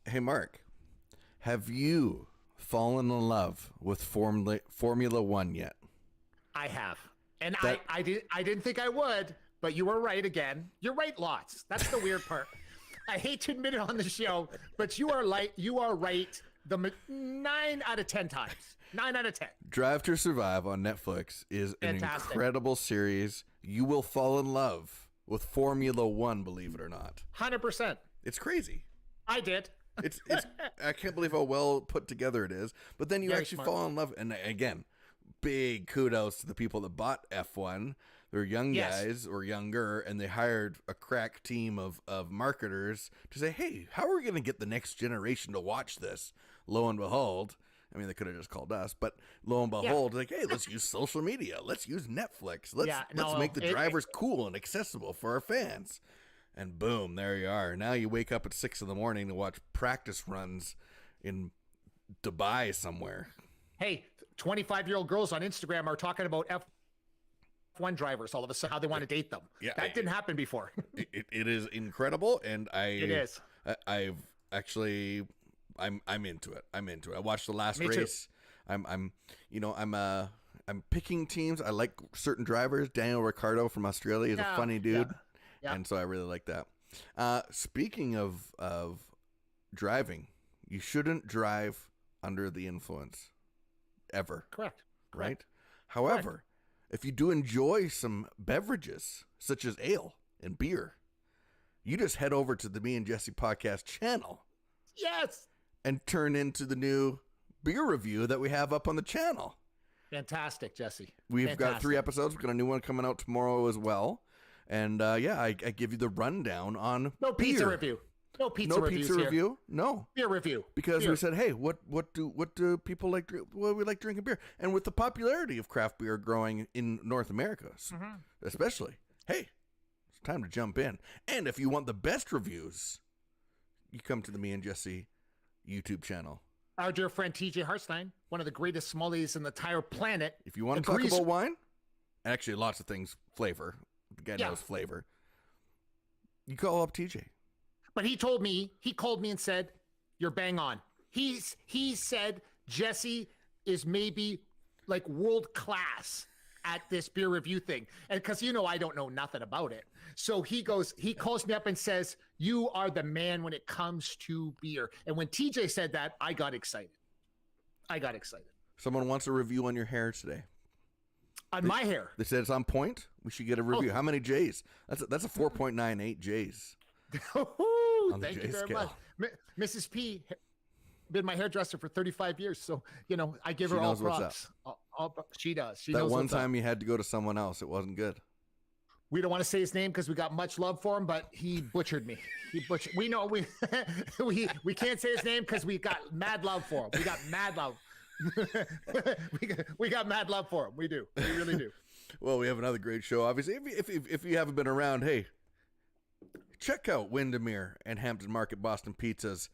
Hey, Mark, have you fallen in love with Formula One yet? I have. And I didn't think I would, but you were right again. You're right lots. That's the weird part. I hate to admit it on the show, but you are right the 9 out of 10 times. 9 out of 10. Drive to Survive on Netflix is Fantastic. an incredible series. You will fall in love with Formula One, believe it or not. 100%. It's crazy. I did. It's I can't believe how well put together it is. But then you Very actually smart. fall in love. And again, big kudos to the people that bought F1. They're young Yes. guys or younger, and they hired a crack team of marketers to say, hey, how are we going to get the next generation to watch this? Lo and behold, I mean, they could have just called us, but lo and behold, like, hey, let's use social media. Let's use Netflix. Let's make the drivers cool and accessible for our fans. And boom, there you are. Now you wake up at 6 a.m. to watch practice runs in Dubai somewhere. Hey, 25-year-old girls on Instagram are talking about F1 drivers all of a sudden, how they want to date them. Yeah, that didn't happen before. It is incredible, and It is. I'm into it. I'm into it. I watched the last Me too. race. I'm picking teams. I like certain drivers. Daniel Ricciardo from Australia is a funny dude. Yeah. And so I really like that. Speaking of driving, you shouldn't drive under the influence ever. Correct. Right? However, if you do enjoy some beverages such as ale and beer, you just head over to the Me and Jesse podcast channel. Yes. And turn into the new beer review that we have up on the channel. Fantastic, Jesse. We've got 3 episodes. We've got a new one coming out tomorrow as well. And I give you the rundown on No pizza beer. review. No pizza No reviews pizza here. review. No Beer review. because Beer. we said, hey, what do people like? Well, we like drinking beer, and with the popularity of craft beer growing in North America, especially, hey, it's time to jump in. And if you want the best reviews, you come to the Me and Jesse YouTube channel. Our dear friend TJ Hartstein, one of the greatest sommeliers in the entire planet. If you want to talk about wine, actually lots of things, flavor. The guy knows flavor. You call up TJ. But he called me and said, you're bang on. He said Jesse is maybe like world class at this beer review thing. And because I don't know nothing about it. So he calls me up and says, you are the man when it comes to beer. And when TJ said that, I got excited. Someone wants a review on your hair today. On my hair. They said it's on point. We should get a review. How many J's? That's a 4.98 J's. Thank J you very scale. much. Mrs. P been my hairdresser for 35 years. So, I give her She all knows what's props. She does. She That knows one what's up. time you had to go to someone else, it wasn't good. We don't want to say his name because we got much love for him, but he butchered me. We know we can't say his name because we got mad love for him. We got mad love. we got mad love for him. We do. We really do. Well, we have another great show. Obviously, if you haven't been around, hey, check out Windermere and Hampton Market Boston Pizzas.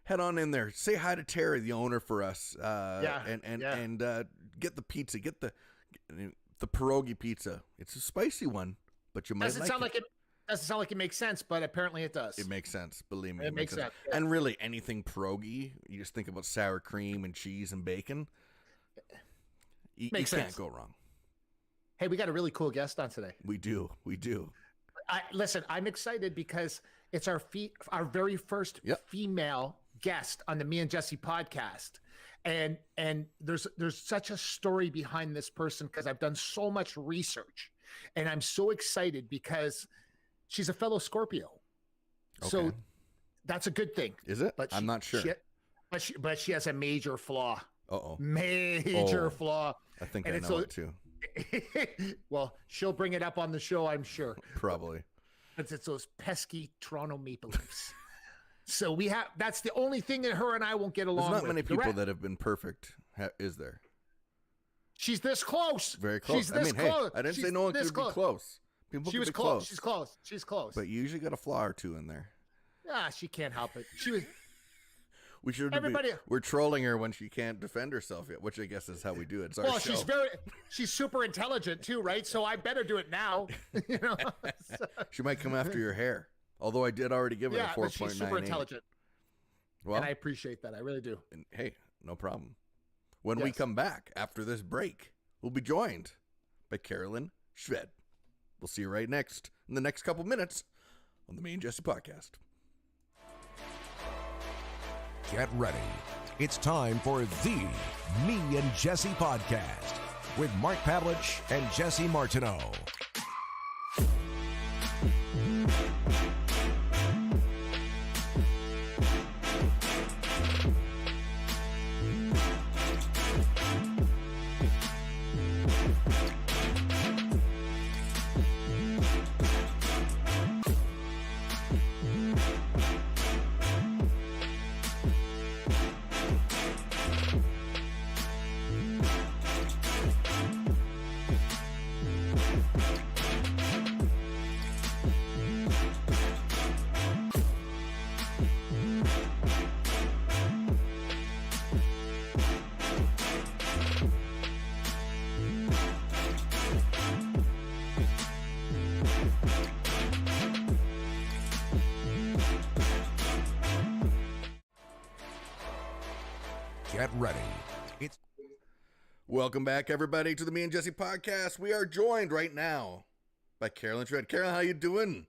Head on in there. Say hi to Terry, the owner, for us. And get the pizza. Get the pierogi pizza. It's a spicy one, but you might Doesn't sound like it makes sense, but apparently it does. It makes sense. Believe me. It makes sense. Yeah. And really, anything pierogi, you just think about sour cream and cheese and bacon. You can't go wrong. Hey, we got a really cool guest on today. We do. Listen, I'm excited because it's our very first female guest on the Me and Jesse podcast. And there's such a story behind this person because I've done so much research. And I'm so excited because she's a fellow Scorpio. Okay. So that's a good thing. Is it? I'm not sure. But she has a major flaw. Uh-oh. Major flaw. I think I know it too. Well, she'll bring it up on the show, I'm sure. Probably. It's those pesky Toronto Maple Leafs. So that's the only thing that her and I won't get along with. There's not many people that have been perfect, is there? She's this close. Very close. She's this close. I didn't say no one could be close. People she was close. She's close. She's close. But you usually got a flaw or two in there. She can't help it. She was. We're trolling her when she can't defend herself yet, which I guess is how we do it. It's our show. She's super intelligent too, right? So I better do it now. She might come after your hair. Although I did already give it a 4.98. She's super intelligent. and I appreciate that. I really do. And hey, no problem. When we come back after this break, we'll be joined by Carolyn Szwed. We'll see you right next in the next couple minutes on the Me and Jesse podcast. Get ready. It's time for the Me and Jesse podcast with Mark Pavelich and Jesse Martineau. Get ready. Welcome back, everybody, to the Me and Jesse podcast. We are joined right now by Carolyn Szwed. Carolyn, how you doing?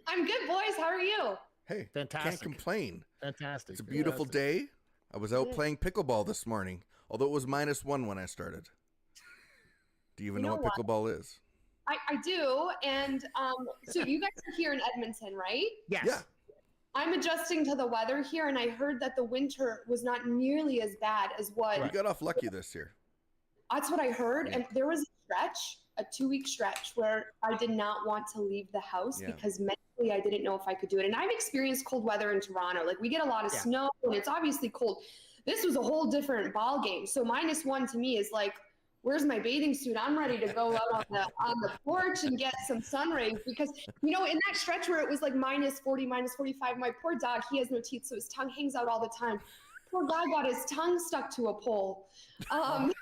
I'm good, boys. How are you? Hey, fantastic. Can't complain. Fantastic. It's a beautiful day. I was out playing pickleball this morning, although it was -1 when I started. Do you even know what pickleball is? I do. And so you guys are here in Edmonton, right? Yes. Yeah. I'm adjusting to the weather here, and I heard that the winter was not nearly as bad as what... We got off lucky this year. That's what I heard. And there was a 2-week stretch where I did not want to leave the house because mentally I didn't know if I could do it. And I've experienced cold weather in Toronto. Like, we get a lot of snow, and it's obviously cold. This was a whole different ball game. So -1 to me is like, where's my bathing suit? I'm ready to go out on the porch and get some sun rays, because, you know, in that stretch where it was like -40, -45, my poor dog, he has no teeth, so his tongue hangs out all the time. Poor guy got his tongue stuck to a pole. And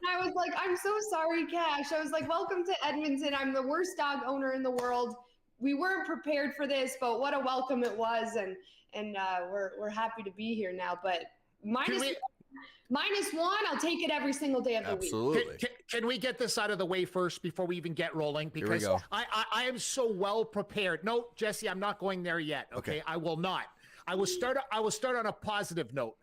I was like, I'm so sorry, Cash. I was like, welcome to Edmonton. I'm the worst dog owner in the world. We weren't prepared for this, but what a welcome it was. And we're happy to be here now. But -1, I'll take it every single day of the week. Absolutely. Can we get this out of the way first before we even get rolling? Because Here we go. I am so well prepared. No, Jesse, I'm not going there yet. Okay. I will not. I will start on a positive note.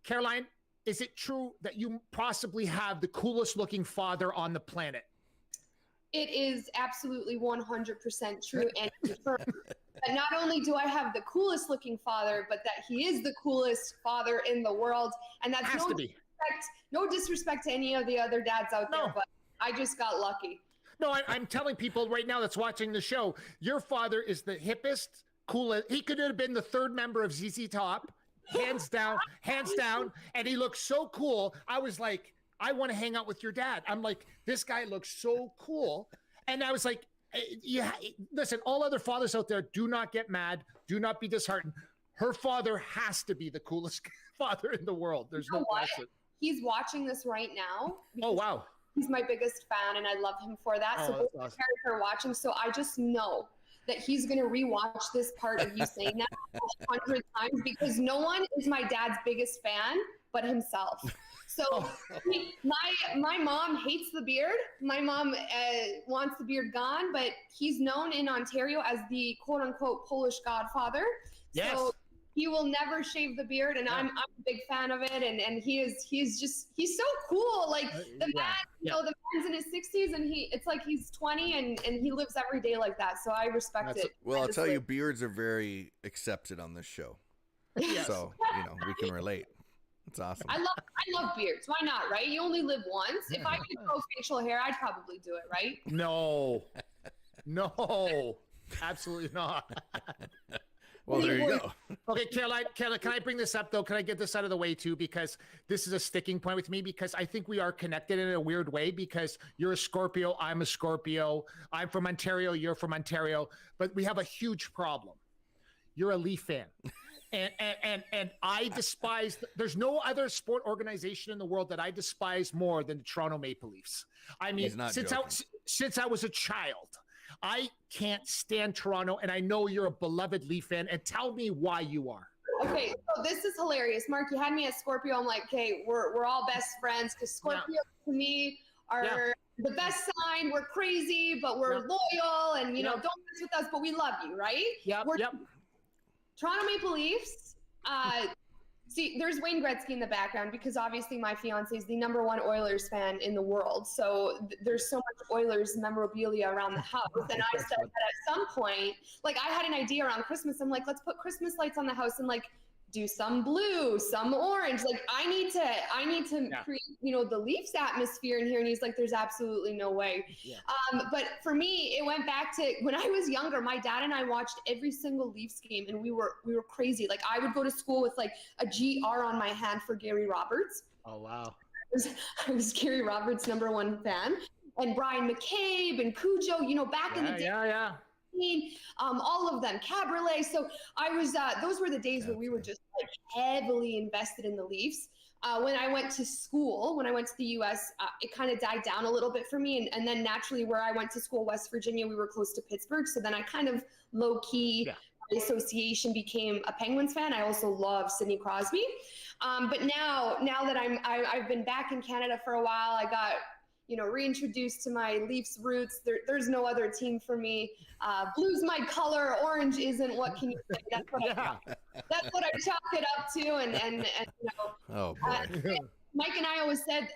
Caroline, is it true that you possibly have the coolest looking father on the planet? It is absolutely 100% true and confirmed. That not only do I have the coolest looking father, but that he is the coolest father in the world. And that's no disrespect to any of the other dads out there, but I just got lucky. No, I'm telling people right now that's watching the show, your father is the hippest, coolest. He could have been the third member of ZZ Top, hands down, and he looks so cool. I was like, I want to hang out with your dad. I'm like, this guy looks so cool. And I was like, yeah, listen, all other fathers out there, do not get mad. Do not be disheartened. Her father has to be the coolest father in the world. There's no question. He's watching this right now. Oh, wow. He's my biggest fan, and I love him for that. So both parents are watching. So I just know that he's going to rewatch this part of you saying that 100 times, because no one is my dad's biggest fan but himself. So my mom hates the beard. My mom wants the beard gone, but he's known in Ontario as the quote unquote Polish godfather. Yes. So he will never shave the beard, and I'm a big fan of it. And he's so cool. Like the man, you know, the man's in his 60s, and it's like he's 20 and he lives every day like that. So I respect it. Well, I'll tell you, beards are very accepted on this show. Yes. So, you know, we can relate. It's awesome. I love beards. Why not, right? You only live once. If I could grow facial hair, I'd probably do it, right? No, absolutely not. Well, there you go. Okay, Caroline, can I bring this up, though? Can I get this out of the way, too? Because this is a sticking point with me, because I think we are connected in a weird way, because you're a Scorpio, I'm a Scorpio. I'm from Ontario, you're from Ontario. But we have a huge problem. You're a Leaf fan. And I despise, there's no other sport organization in the world that I despise more than the Toronto Maple Leafs. I mean, since I was a child, I can't stand Toronto, and I know you're a beloved Leaf fan, and tell me why you are. Okay, so this is hilarious. Mark, you had me at Scorpio. I'm like, okay, we're all best friends because Scorpio to me are the best sign. We're crazy, but we're loyal, and don't mess with us, but we love you, right? Toronto Maple Leafs. See, there's Wayne Gretzky in the background because obviously my fiance is the #1 Oilers fan in the world. So there's so much Oilers memorabilia around the house. And I said that at some point, like I had an idea around Christmas. I'm like, let's put Christmas lights on the house and like do some blue, some orange. Like I need to create, the Leafs atmosphere in here. And he's like, there's absolutely no way. But for me, it went back to when I was younger. My dad and I watched every single Leafs game, and we were crazy. Like I would go to school with like a GR on my hand for Gary Roberts. Oh wow! I was Gary Roberts' #1 fan, and Brian McCabe and Cujo. Back in the day. All of them, Cabriolet. So I was, those were the days where we were just like heavily invested in the Leafs. When I went to school, when I went to the US, it kind of died down a little bit for me. And then naturally where I went to school, West Virginia, we were close to Pittsburgh. So then I kind of low key association became a Penguins fan. I also love Sidney Crosby. But now that I've been back in Canada for a while, I got, reintroduced to my Leafs roots. There's no other team for me. Blue's my color. Orange isn't. What can you say? That's what I chalk it up to. And oh boy. Mike and I always said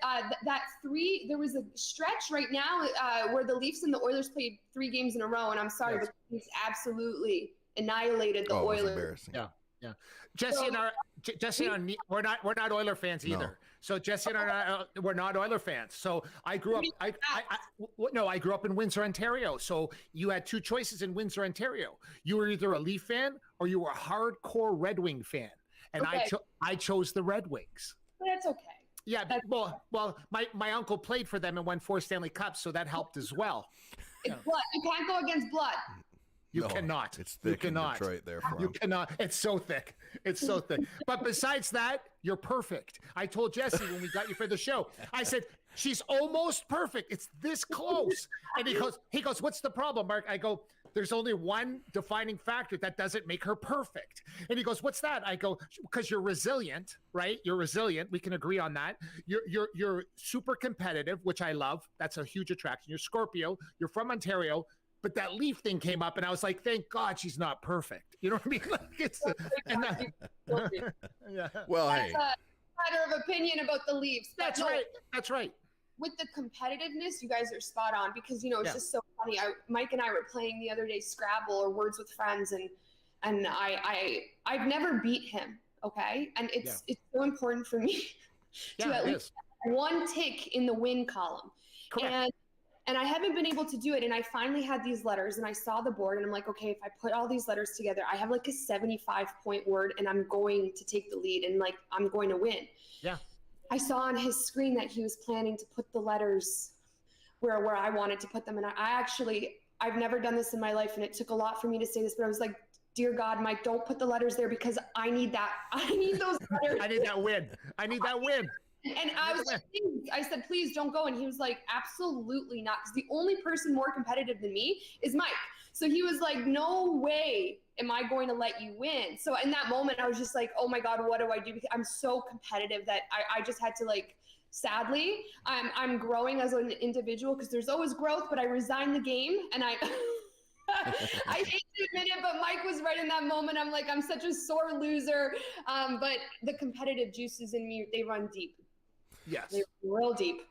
there was a stretch right now where the Leafs and the Oilers played 3 games in a row. And I'm sorry, but the Leafs absolutely annihilated the Oilers. It was embarrassing. Yeah. Jesse and I, we're not Oiler fans either. No. So Jesse and I, we're not Oiler fans. So I grew up. I grew up in Windsor, Ontario. So you had 2 choices in Windsor, Ontario. You were either a Leaf fan or you were a hardcore Red Wing fan, and I chose the Red Wings. That's okay. Yeah, well, my uncle played for them and won 4 Stanley Cups, so that helped as well. It's blood. You can't go against blood. You cannot. It's thick in Detroit there for him. You cannot. It's so thick. It's so thick. But besides that, you're perfect. I told Jesse when we got you for the show, I said, she's almost perfect. It's this close. And he goes, what's the problem, Mark? I go, there's only one defining factor that doesn't make her perfect. And he goes, what's that? I go, because you're resilient, right? You're resilient. We can agree on that. You're super competitive, which I love. That's a huge attraction. You're Scorpio. You're from Ontario. But that Leaf thing came up, and I was like, thank God she's not perfect. You know what I mean? Like it's Well, that's a matter of opinion about the Leafs. That's right. With the competitiveness, you guys are spot on because it's just so funny. Mike and I were playing the other day Scrabble or Words with Friends, and I've never beat him. Okay, and it's so important for me to at least have 1 tick in the win column. Correct. And I haven't been able to do it. And I finally had these letters and I saw the board and I'm like, okay, if I put all these letters together, I have like a 75-point word and I'm going to take the lead and like, I'm going to win. Yeah. I saw on his screen that he was planning to put the letters where I wanted to put them. And I've never done this in my life. And it took a lot for me to say this, but I was like, dear God, Mike, don't put the letters there because I need those letters. I need that win. And I was like, I said, please don't go. And he was like, absolutely not. Because the only person more competitive than me is Mike. So he was like, no way am I going to let you win. So in that moment, I was just like, oh my God, what do I do? Because I'm so competitive that I just had to like, sadly, I'm growing as an individual because there's always growth, but I resigned the game and I hate to admit it, but Mike was right in that moment. I'm like, I'm such a sore loser. But the competitive juices in me, they run deep. Yes. They're real deep.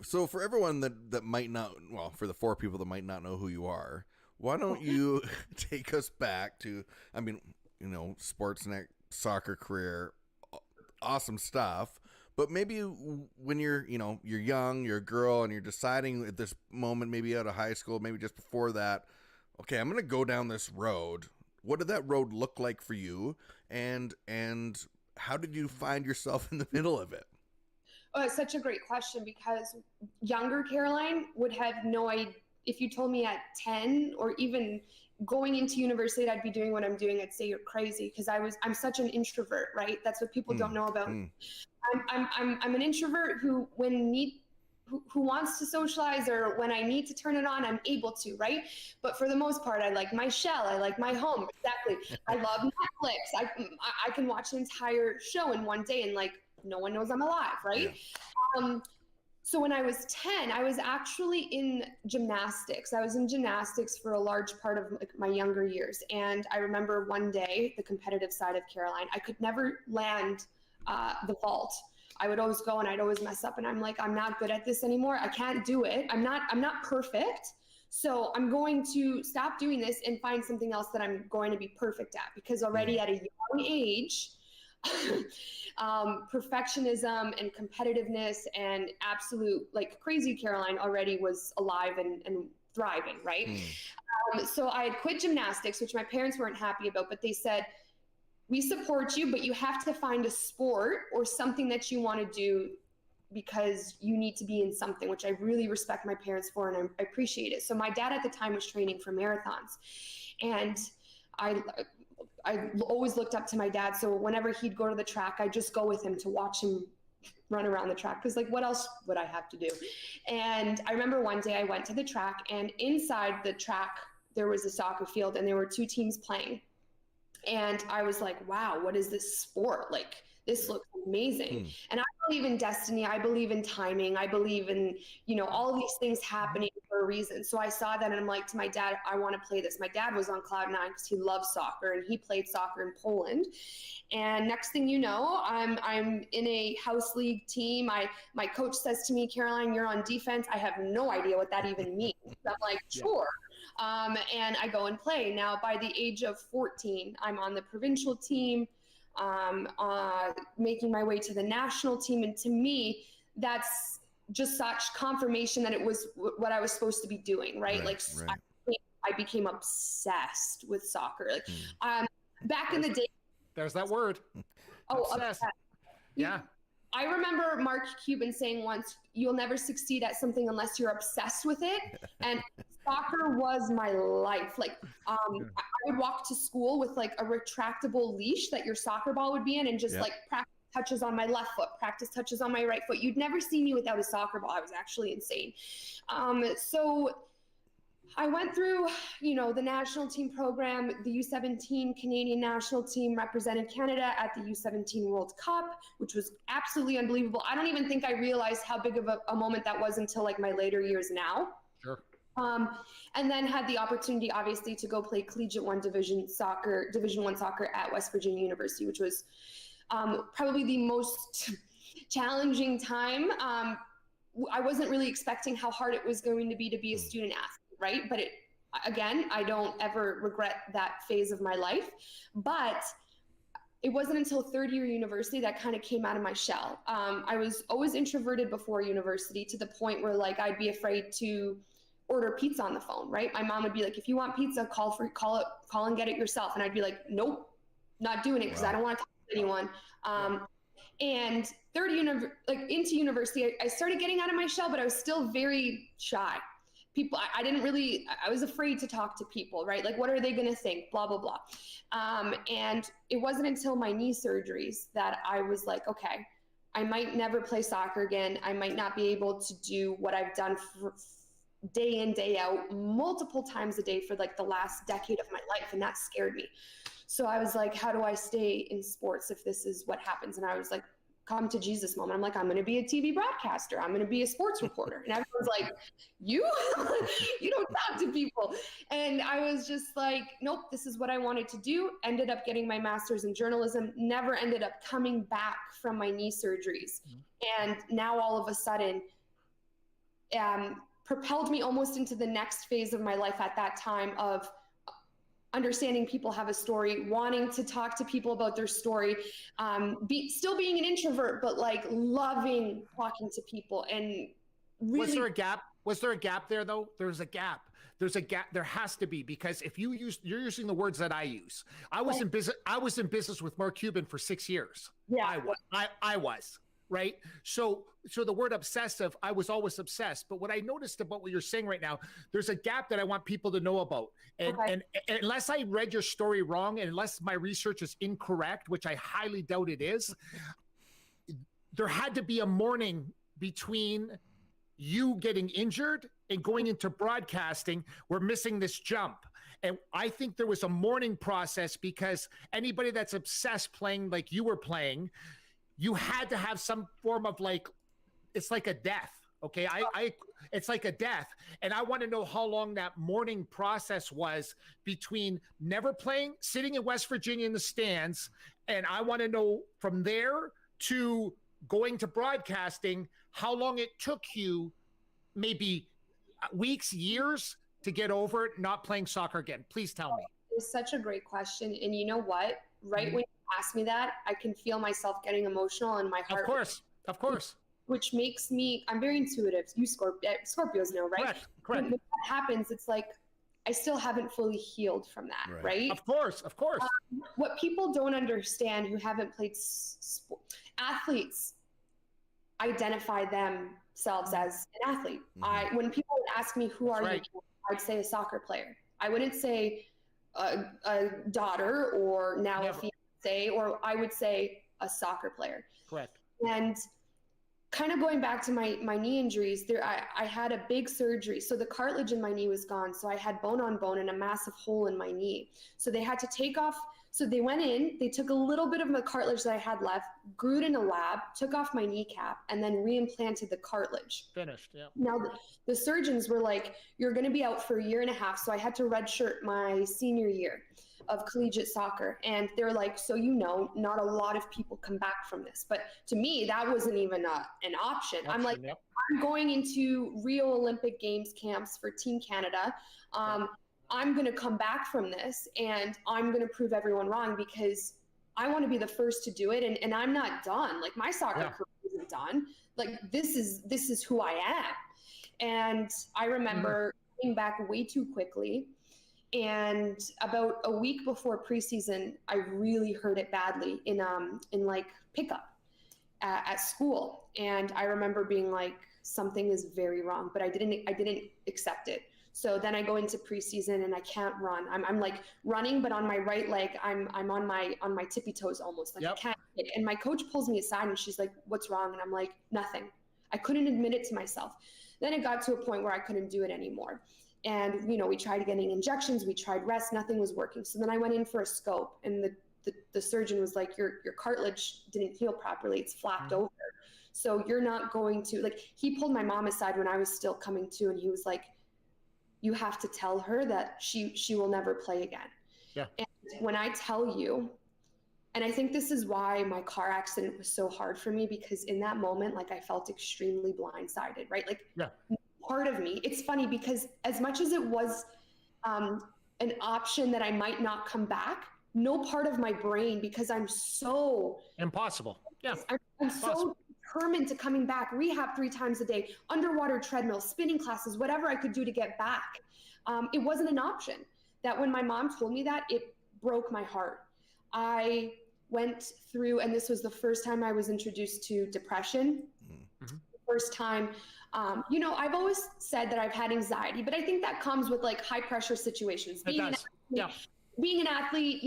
So for everyone that might not, well, for the 4 people that might not know who you are, why don't you take us back to, I mean, Sportsnet soccer career, awesome stuff. But maybe when you're young, you're a girl, and you're deciding at this moment, maybe out of high school, maybe just before that, okay, I'm going to go down this road. What did that road look like for you? And how did you find yourself in the middle of it? Oh, it's such a great question because younger Caroline would have no idea. If you told me at 10 or even going into university that I'd be doing what I'm doing, I'd say you're crazy because I'm such an introvert, right? That's what people don't know about. I'm an introvert who when who wants to socialize, or when I need to turn it on, I'm able to, right? But for the most part, I like my shell. I like my home. Exactly. I love Netflix. I can watch an entire show in one day and like no one knows I'm alive, right? Yeah. So when I was 10, I was actually in gymnastics. I was in gymnastics for a large part of like my younger years. And I remember one day, the competitive side of Caroline, I could never land the vault. I would always go and I'd always mess up. And I'm like, I'm not good at this anymore. I can't do it. I'm not perfect. So I'm going to stop doing this and find something else that I'm going to be perfect at, because already at a young age, perfectionism and competitiveness and absolute like crazy Caroline already was alive and thriving, right? So I had quit gymnastics, which my parents weren't happy about, but they said, we support you, but you have to find a sport or something that you want to do, because you need to be in something, which I really respect my parents for, and I appreciate it. So my dad at the time was training for marathons, and I always looked up to my dad. So whenever he'd go to the track, I'd just go with him to watch him run around the track, because like what else would I have to do? And I remember one day I went to the track, and inside the track there was a soccer field, and there were two teams playing. And I was like, wow, what is this sport? Like, this looks amazing. And I believe in destiny. I believe in timing. I believe in, all of these things happening for a reason. So I saw that, and I'm like to my dad, I want to play this. My dad was on cloud nine because he loves soccer, and he played soccer in Poland. And next thing you know, I'm in a house league team. My coach says to me, Caroline, you're on defense. I have no idea what that even means. I'm like, sure. And I go and play. Now, by the age of 14, I'm on the provincial team, making my way to the national team. And to me, that's just such confirmation that it was what I was supposed to be doing, right? I became obsessed with soccer. Like, back in the day. There's that word. Oh, obsessed. Yeah. I remember Mark Cuban saying once, you'll never succeed at something unless you're obsessed with it. And soccer was my life. Like, I would walk to school with like a retractable leash that your soccer ball would be in, and just like practice touches on my left foot, practice touches on my right foot. You'd never see me without a soccer ball. I was actually insane. So I went through, the national team program. The U17 Canadian national team represented Canada at the U17 World Cup, which was absolutely unbelievable. I don't even think I realized how big of a moment that was until like my later years now. Sure. And then had the opportunity, obviously, to go play Collegiate Division I soccer at West Virginia University, which was probably the most challenging time. I wasn't really expecting how hard it was going to be a student athlete. Right. But again, I don't ever regret that phase of my life. But it wasn't until third year university that kind of came out of my shell. I was always introverted before university, to the point where like I'd be afraid to order pizza on the phone. Right. My mom would be like, if you want pizza, call and get it yourself. And I'd be like, nope, not doing it, because I don't want to talk to anyone. And into university, I started getting out of my shell, but I was still very shy. People, I was afraid to talk to people, right? Like, what are they going to think? Blah, blah, blah. And it wasn't until my knee surgeries that I was like, okay, I might never play soccer again. I might not be able to do what I've done for day in, day out, multiple times a day for like the last decade of my life. And that scared me. So I was like, how do I stay in sports if this is what happens? And I was like, come to Jesus moment. I'm like, I'm going to be a TV broadcaster. I'm going to be a sports reporter. And everyone's like, you don't talk to people. And I was just like, nope, this is what I wanted to do. Ended up getting my master's in journalism, never ended up coming back from my knee surgeries. And now all of a sudden, propelled me almost into the next phase of my life at that time of understanding people have a story, wanting to talk to people about their story, still being an introvert, but like loving talking to people. And really, was there a gap? Was there a gap there though? There's a gap. There's a gap. There has to be, because if you're using the words that I use. I was in business with Mark Cuban for 6 years. Yeah, I was. Right. So the word obsessive, I was always obsessed. But what I noticed about what you're saying right now, there's a gap that I want people to know about. And unless I read your story wrong, and unless my research is incorrect, which I highly doubt it is, there had to be a morning between you getting injured and going into broadcasting, we're missing this jump. And I think there was a mourning process because anybody that's obsessed playing like you were playing, you had to have some form of like, it's like a death. Okay. It's like a death. And I want to know how long that mourning process was between never playing, sitting in West Virginia in the stands. And I want to know from there to going to broadcasting, how long it took you, maybe weeks, years to get over it, not playing soccer again. Please tell me. It's such a great question. And you know what? Right when you ask me that, I can feel myself getting emotional and my heart. Of course. Which makes me, I'm very intuitive. You Scorpios know, right? Correct. When that happens, it's like, I still haven't fully healed from that, right? Of course. What people don't understand who haven't played athletes identify themselves as an athlete. When people would ask me, who are you? I'd say a soccer player. I wouldn't say a daughter or now a fiance, or I would say a soccer player. Correct. And kind of going back to my knee injuries, I had a big surgery. So the cartilage in my knee was gone. So I had bone on bone and a massive hole in my knee. So they had to take off. So they went in, they took a little bit of the cartilage that I had left, grew it in a lab, took off my kneecap, and then reimplanted the cartilage. Finished, yeah. Now the surgeons were like, you're going to be out for 1.5 years. So I had to redshirt my senior year of collegiate soccer. And they're like, so not a lot of people come back from this. But to me, that wasn't even an option. I'm like, I'm going into Rio Olympic Games camps for Team Canada. I'm going to come back from this and I'm going to prove everyone wrong because I want to be the first to do it. And I'm not done. Like my soccer career isn't done. Like this is who I am. And I remember coming back way too quickly. And about a week before preseason, I really hurt it badly in like pickup at school. And I remember being like, something is very wrong, but I didn't accept it. So then I go into preseason and I can't run. I'm like running, but on my right leg, I'm on my tippy toes almost. Like I can't kick. And my coach pulls me aside and she's like, what's wrong? And I'm like, nothing. I couldn't admit it to myself. Then it got to a point where I couldn't do it anymore. And, we tried getting injections, we tried rest, nothing was working. So then I went in for a scope and the surgeon was like, your cartilage didn't heal properly. It's flapped over. So you're not going to, like, he pulled my mom aside when I was still coming to, and he was like, you have to tell her that she will never play again. Yeah. And when I tell you, and I think this is why my car accident was so hard for me, because in that moment, like I felt extremely blindsided, right? Like part of me, it's funny because as much as it was an option that I might not come back, no part of my brain, because I'm so impossible. Yeah. I'm so determined to coming back, rehab 3 times a day, underwater treadmill, spinning classes, whatever I could do to get back. It wasn't an option. That when my mom told me that, it broke my heart. I went through, and this was the first time I was introduced to depression. First time, I've always said that I've had anxiety, but I think that comes with like high pressure situations. Being an athlete,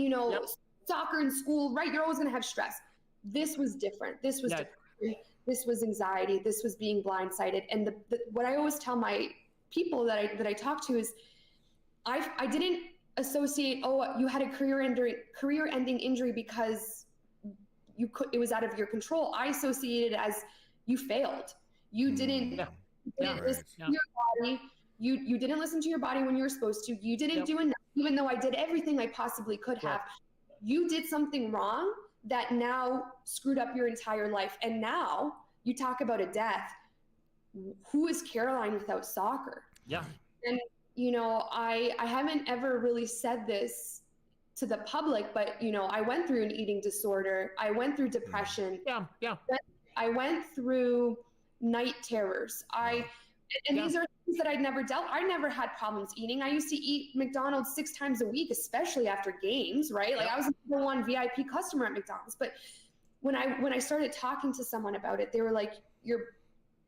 soccer in school, right? You're always going to have stress. This was different. This was depression. This was anxiety. This was being blindsided. And what I always tell my people that I talk to is, I didn't associate, you had a career-ending injury because it was out of your control. I associated it as you failed. You didn't listen to your body. You didn't listen to your body when you were supposed to. You didn't do enough, even though I did everything I possibly could have. You did something wrong that now screwed up your entire life. And now you talk about a death. Who is Caroline without soccer? Yeah. And, I haven't ever really said this to the public, but, I went through an eating disorder. I went through depression. Yeah. I went through night terrors. These are things that I'd never dealt. I never had problems eating. I used to eat McDonald's 6 times a week, especially after games, right? Like I was the number 1 VIP customer at McDonald's. But when I started talking to someone about it, they were like,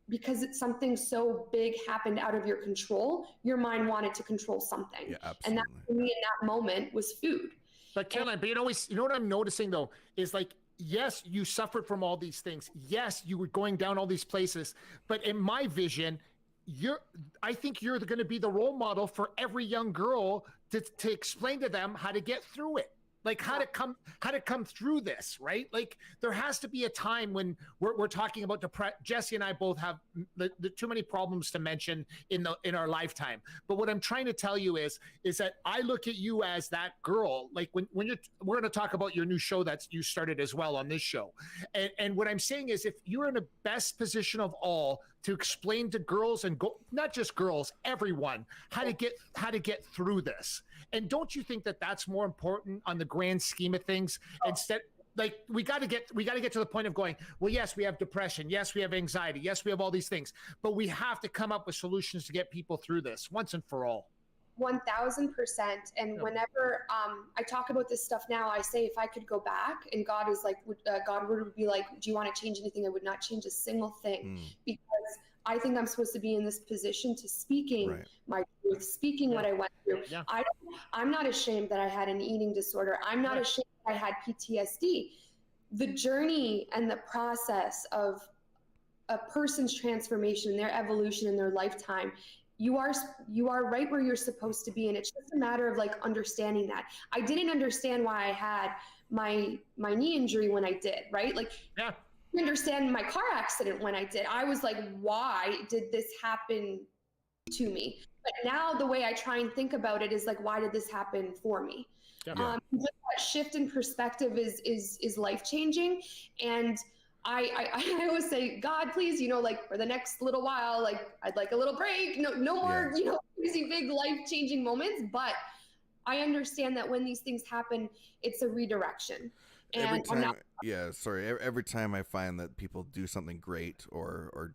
because it's something so big happened out of your control, your mind wanted to control something. Yeah, absolutely. And that for me in that moment was food. But Caroline, but you know what I'm noticing though, is like, yes, you suffered from all these things. Yes, you were going down all these places. But in my vision, I think you're going to be the role model for every young girl to explain to them how to get through it. Like how to come through this, right? Like there has to be a time when we're talking about Jesse and I both have the too many problems to mention in our lifetime. But what I'm trying to tell you is that I look at you as that girl. Like when we're going to talk about your new show that you started as well on this show. And what I'm saying is if you're in the best position of all to explain to girls and not just girls, everyone, how to get through this. And don't you think that that's more important on the grand scheme of things? Instead, like we got to get to the point of going, well, yes, we have depression. Yes, we have anxiety. Yes, we have all these things, but we have to come up with solutions to get people through this once and for all. 1000%. And whenever I talk about this stuff now, I say, if I could go back and God is like, God would be like, do you want to change anything? I would not change a single thing because I think I'm supposed to be in this position to speaking my truth, speaking what I went through. Yeah. I'm not ashamed that I had an eating disorder. I'm not ashamed that I had PTSD. The journey and the process of a person's transformation, their evolution in their lifetime, you are right where you're supposed to be. And it's just a matter of like understanding that. I didn't understand why I had my knee injury when I did, right? Like, understand my car accident when I did. I was like, why did this happen to me? But now the way I try and think about it is like, why did this happen for me? That shift in perspective is life-changing. And I always say, God, please, like for the next little while, like I'd like a little break, no more, crazy big life-changing moments. But I understand that when these things happen, it's a redirection. And every time I find that people do something great or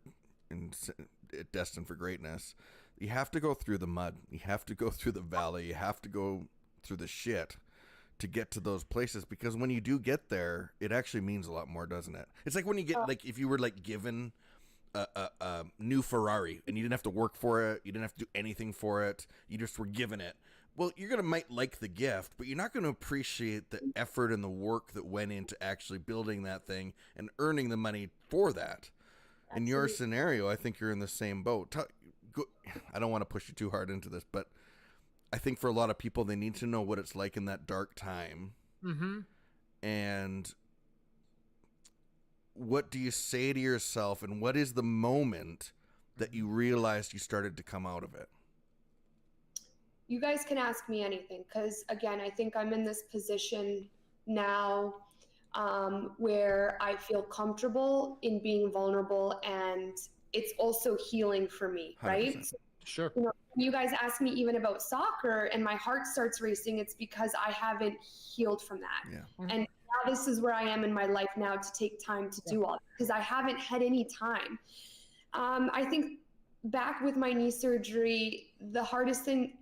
destined for greatness, you have to go through the mud. You have to go through the valley. You have to go through the shit to get to those places, because when you do get there, it actually means a lot more, doesn't it? It's like when you get like if you were like given a new Ferrari and you didn't have to work for it, you didn't have to do anything for it, you just were given it. Well, might like the gift, but you're not going to appreciate the effort and the work that went into actually building that thing and earning the money for that. Absolutely. In your scenario, I think you're in the same boat. I don't want to push you too hard into this, but I think for a lot of people, they need to know what it's like in that dark time. Mm-hmm. And what do you say to yourself, and what is the moment that you realized you started to come out of it? You guys can ask me anything, because again, I think I'm in this position now where I feel comfortable in being vulnerable, and it's also healing for me, 100%. Right? Sure. When you guys ask me even about soccer and my heart starts racing, it's because I haven't healed from that. Yeah. And now this is where I am in my life now to take time to do all that, because I haven't had any time. I think back with my knee surgery, the hardest thing,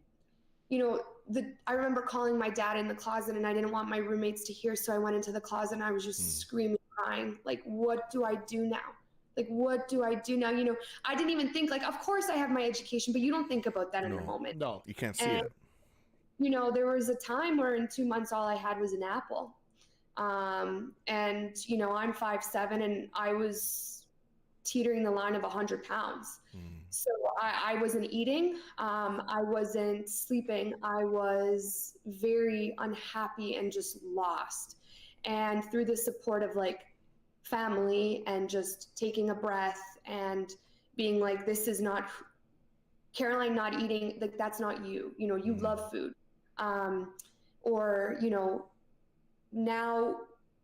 I remember calling my dad in the closet, and I didn't want my roommates to hear. So I went into the closet and I was just screaming, crying, like, what do I do now? Like, what do I do now? I didn't even think, like, of course I have my education, but you don't think about that in the moment. No, you can't see it. There was a time where in 2 months, all I had was an apple. And, I'm 5'7", and I was teetering the line of 100 pounds. So I wasn't eating. I wasn't sleeping. I was very unhappy and just lost. And through the support of like family and just taking a breath and being like, this is not Caroline not eating, like that's not you, you love food. Now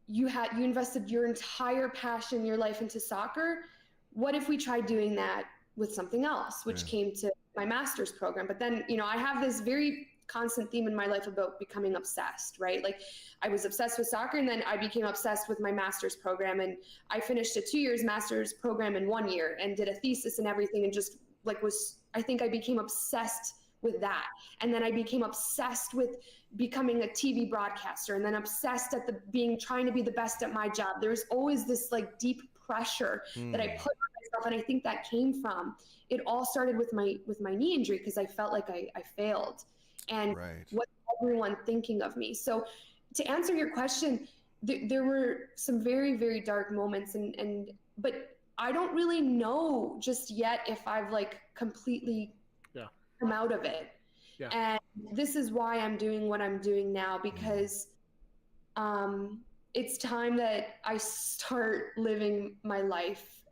you invested your entire passion in your life into soccer. What if we tried doing that with something else, which came to my master's program? But then, I have this very constant theme in my life about becoming obsessed, right? Like I was obsessed with soccer, and then I became obsessed with my master's program, and I finished a 2 years master's program in 1 year and did a thesis and everything, and just like I think I became obsessed with that. And then I became obsessed with becoming a TV broadcaster, and then obsessed at trying to be the best at my job. There's always this like deep pressure that I put on myself. And I think that came from, it all started with my knee injury, because I felt like I failed. And what's everyone thinking of me? So to answer your question, there were some very, very dark moments, but I don't really know just yet if I've like completely come out of it. Yeah. And this is why I'm doing what I'm doing now, because it's time that I start living my life,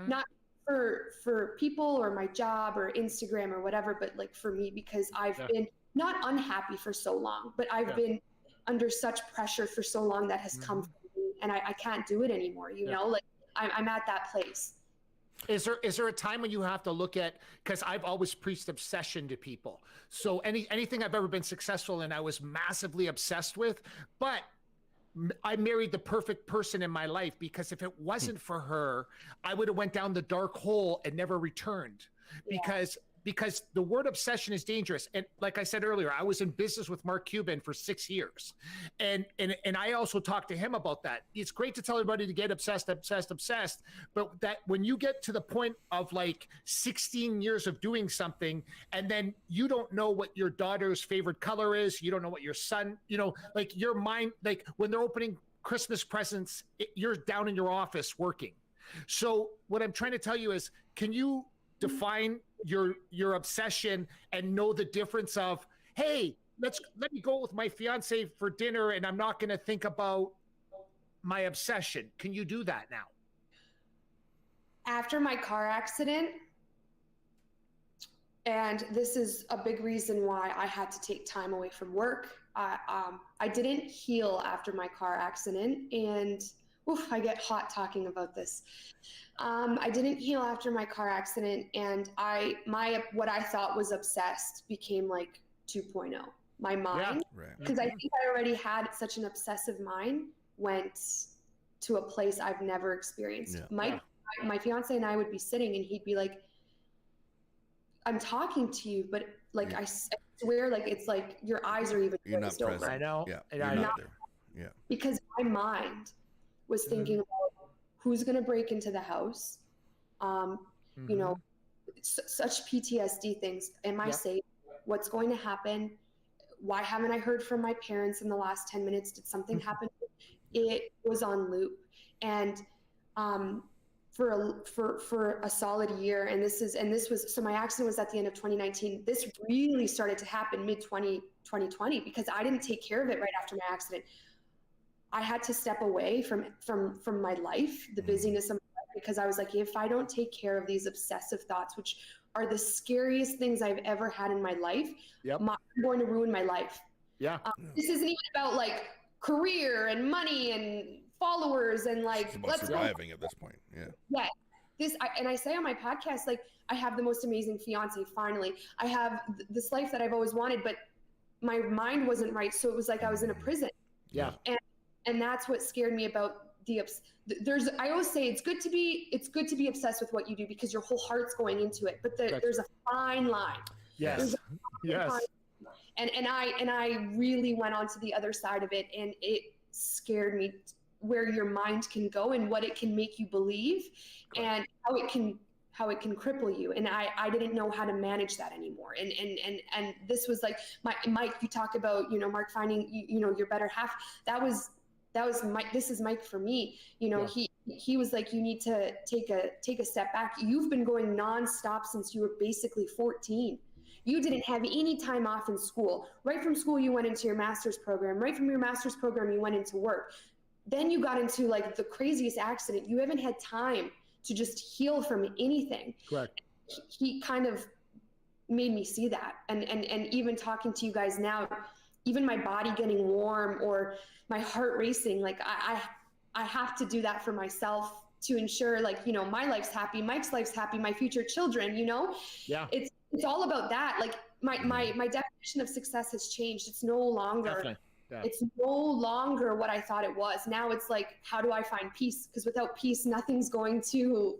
not for people or my job or Instagram or whatever, but like for me, because I've been not unhappy for so long, but I've been under such pressure for so long that has come from me, and I can't do it anymore. You know, like I'm at that place. Is there a time when you have to look at, because I've always preached obsession to people. So anything I've ever been successful in, I was massively obsessed with, but I married the perfect person in my life, because if it wasn't for her, I would have went down the dark hole and never returned, because the word obsession is dangerous. And like I said earlier, I was in business with Mark Cuban for 6 years. And I also talked to him about that. It's great to tell everybody to get obsessed, but that when you get to the point of like 16 years of doing something, and then you don't know what your daughter's favorite color is, you don't know what your son, like your mind, like when they're opening Christmas presents, you're down in your office working. So what I'm trying to tell you is, can you define your obsession and know the difference of, hey, let me go with my fiance for dinner and I'm not going to think about my obsession? Can you do that now? After my car accident, and this is a big reason why I had to take time away from work. I didn't heal after my car accident, and I get hot talking about this. I didn't heal after my car accident, and what I thought was obsessed became like 2.0. My mind, because I think I already had such an obsessive mind, went to a place I've never experienced. My fiance and I would be sitting, and he'd be like, "I'm talking to you, but like I swear, like it's like your eyes are even you're not present." I know. Yeah, you're not there. Yeah, because my mind was thinking about who's going to break into the house, such PTSD things. Am I safe? What's going to happen? Why haven't I heard from my parents in the last 10 minutes? Did something happen? It was on loop. And for a solid year, and this was, so my accident was at the end of 2019. This really started to happen mid-2020, because I didn't take care of it right after my accident. I had to step away from my life, the busyness of my life, because I was like, if I don't take care of these obsessive thoughts, which are the scariest things I've ever had in my life, I'm going to ruin my life. This isn't even about like career and money and followers and like, it's about surviving at this point. And I say on my podcast, like, I have the most amazing fiance. Finally, I have this life that I've always wanted, but my mind wasn't right. So it was like I was in a prison. And that's what scared me about I always say it's good to be obsessed with what you do, because your whole heart's going into it, but there's a fine line. And I really went on to the other side of it, and it scared me, where your mind can go and what it can make you believe, and how it can cripple you. And I didn't know how to manage that anymore. And this was like Mike, you talk about, Mark finding, your better half. That was Mike. This is Mike for me. He was like, you need to take a step back. You've been going nonstop since you were basically 14. You didn't have any time off in school. Right from school, you went into your master's program. Right from your master's program, you went into work. Then you got into like the craziest accident. You haven't had time to just heal from anything. Correct. He kind of made me see that. And even talking to you guys now, even my body getting warm or my heart racing, like I have to do that for myself to ensure, like, my life's happy, Mike's life's happy, my future children, it's all about that. Like my definition of success has changed. It's no longer, it's no longer what I thought it was. Now it's like, how do I find peace? Because without peace, nothing's going to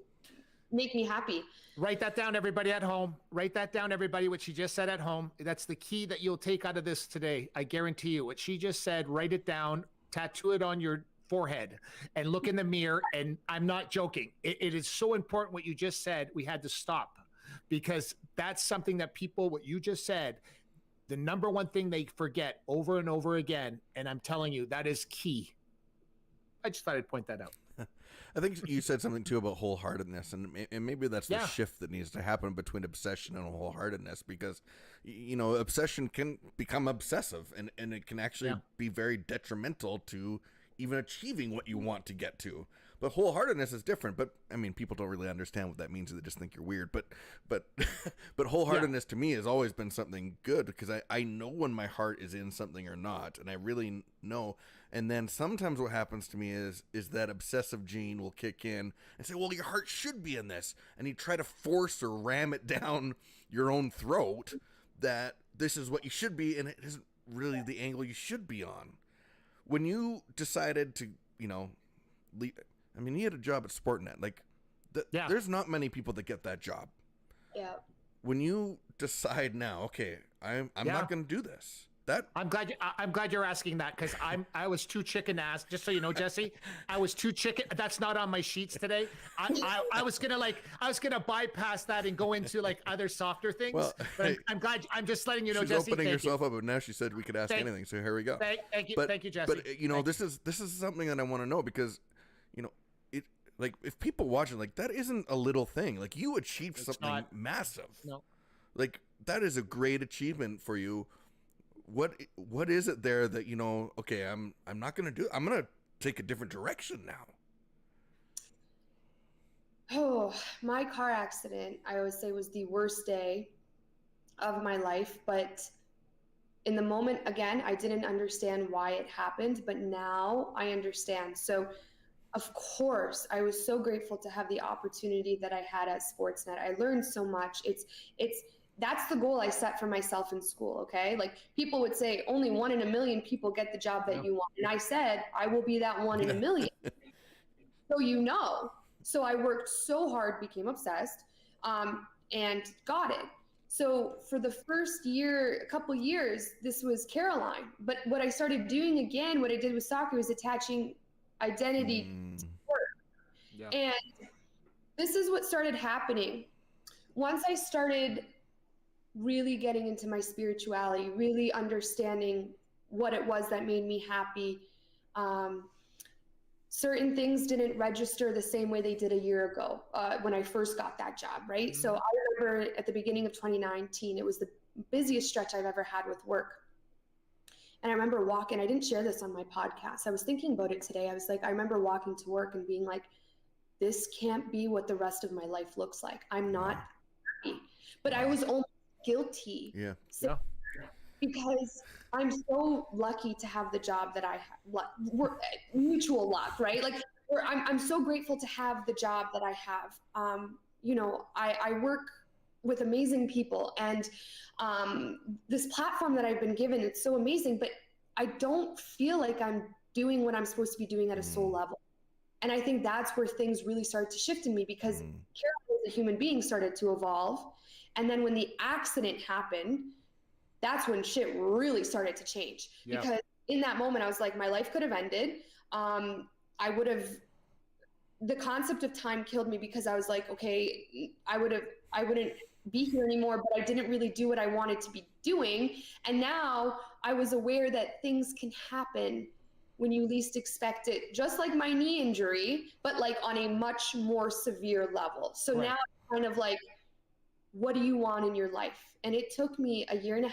make me happy. Write that down, everybody at home. Write that down, everybody, what she just said at home. That's the key that you'll take out of this today. I guarantee you what she just said. Write it down, tattoo it on your forehead, and look in the mirror. And I'm not joking. It is so important what you just said. We had to stop, because that's something that people, what you just said, the number one thing they forget over and over again. And I'm telling you, that is key. I just thought I'd point that out. I think you said something too about wholeheartedness, and maybe that's the shift that needs to happen between obsession and wholeheartedness, because, you know, obsession can become obsessive, and it can actually be very detrimental to even achieving what you want to get to. But wholeheartedness is different. But I mean, people don't really understand what that means. They just think you're weird. But wholeheartedness to me has always been something good, because I know when my heart is in something or not, and I really know. And then sometimes what happens to me is that obsessive gene will kick in and say, well, your heart should be in this. And you try to force or ram it down your own throat that this is what you should be. And it isn't really the angle you should be on. When you decided to, you know, leave, I mean, you had a job at Sportsnet. Like, there's not many people that get that job. Yeah. When you decide now, okay, I'm not going to do this. I'm glad you're asking that, because I was too chicken to ask. Just so you know, Jesse, I was too chicken. That's not on my sheets today. I was gonna bypass that and go into like other softer things. Well, but I'm glad. I'm just letting you know, Jesse. She's opening herself up, but now she said we could ask anything. So here we go. Thank you, Jesse. But you know, this is something that I want to know, because, you know, it, like, if people watching, like, that isn't a little thing. Like, you achieved something massive. No. Like, that is a great achievement for you. What is it there that, you know, okay, I'm not going to do, I'm going to take a different direction now? Oh, my car accident, I always say, was the worst day of my life. But in the moment, again, I didn't understand why it happened, but now I understand. So of course, I was so grateful to have the opportunity that I had at Sportsnet. I learned so much. That's the goal I set for myself in school, okay? Like, people would say only 1 in a million people get the job that you want. And I said, I will be that 1 in a million. So, you know. So I worked so hard, became obsessed, and got it. So for the first year, a couple years, this was Caroline. But what I started doing again, what I did with soccer, was attaching identity to work. Yeah. And this is what started happening. Once I started really getting into my spirituality, really understanding what it was that made me happy, certain things didn't register the same way they did a year ago when I first got that job, right? Mm-hmm. So I remember at the beginning of 2019, it was the busiest stretch I've ever had with work. And I remember walking, I didn't share this on my podcast. I was thinking about it today. I was like, I remember walking to work and being like, this can't be what the rest of my life looks like. I'm not happy. But I was almost guilty. Yeah. Because I'm so lucky to have the job that I have. We're mutual luck, right? Like, I'm so grateful to have the job that I have. You know, I work with amazing people, and this platform that I've been given, it's so amazing, but I don't feel like I'm doing what I'm supposed to be doing at a soul level. And I think that's where things really started to shift in me, because Carol as a human being started to evolve. And then when the accident happened, that's when shit really started to change. Yeah. Because in that moment, I was like, my life could have ended. The concept of time killed me, because I was like, okay, I wouldn't be here anymore, but I didn't really do what I wanted to be doing. And now I was aware that things can happen when you least expect it, just like my knee injury, but like on a much more severe level. So now I'm kind of like, what do you want in your life? And it took me 1.5 years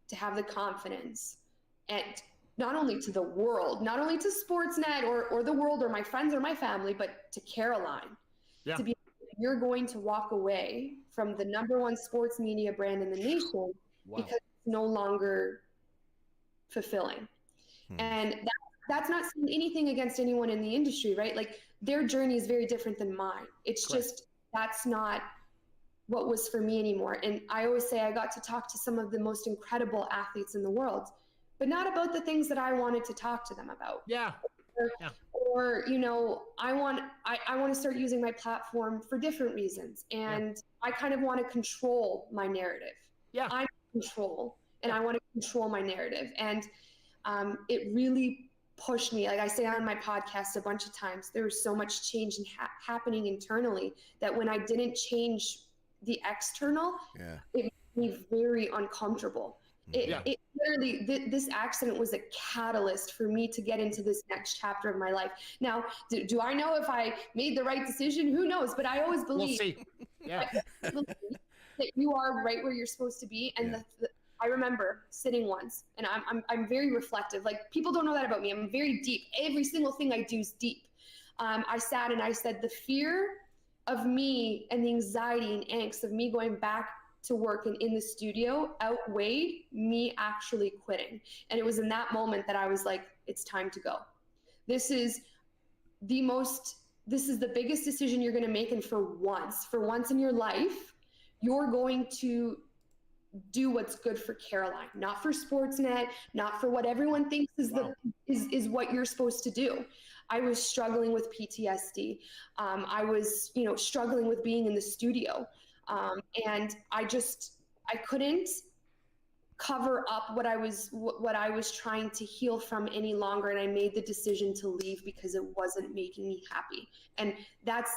to have the confidence, and not only to the world, not only to Sportsnet or the world or my friends or my family, but to Caroline. Yeah. To be, you're going to walk away from the #1 sports media brand in the nation because it's no longer fulfilling. And that's not saying anything against anyone in the industry, right? Like, their journey is very different than mine. It's just, that's not what was for me anymore. And I always say I got to talk to some of the most incredible athletes in the world, but not about the things that I wanted to talk to them about. Yeah. Or you know, I want to start using my platform for different reasons. And I kind of want to control my narrative. Yeah. I'm in control, and I want to control my narrative. And it really pushed me. Like I say on my podcast a bunch of times, there was so much change happening internally that when I didn't change the external, it made me very uncomfortable. It literally, this accident was a catalyst for me to get into this next chapter of my life. Now, do I know if I made the right decision? Who knows? But I always believe, we'll see. Yeah. that you are right where you're supposed to be. And I remember sitting once, and I'm very reflective. Like, people don't know that about me. I'm very deep. Every single thing I do is deep. I sat and I said, the fear of me and the anxiety and angst of me going back to work and in the studio outweighed me actually quitting. And it was in that moment that I was like, it's time to go. This is the biggest decision you're going to make. And for once in your life, you're going to do what's good for Caroline, not for Sportsnet, not for what everyone thinks is what you're supposed to do. I was struggling with PTSD. I was, struggling with being in the studio. And I couldn't cover up what I was trying to heal from any longer. And I made the decision to leave because it wasn't making me happy. And that's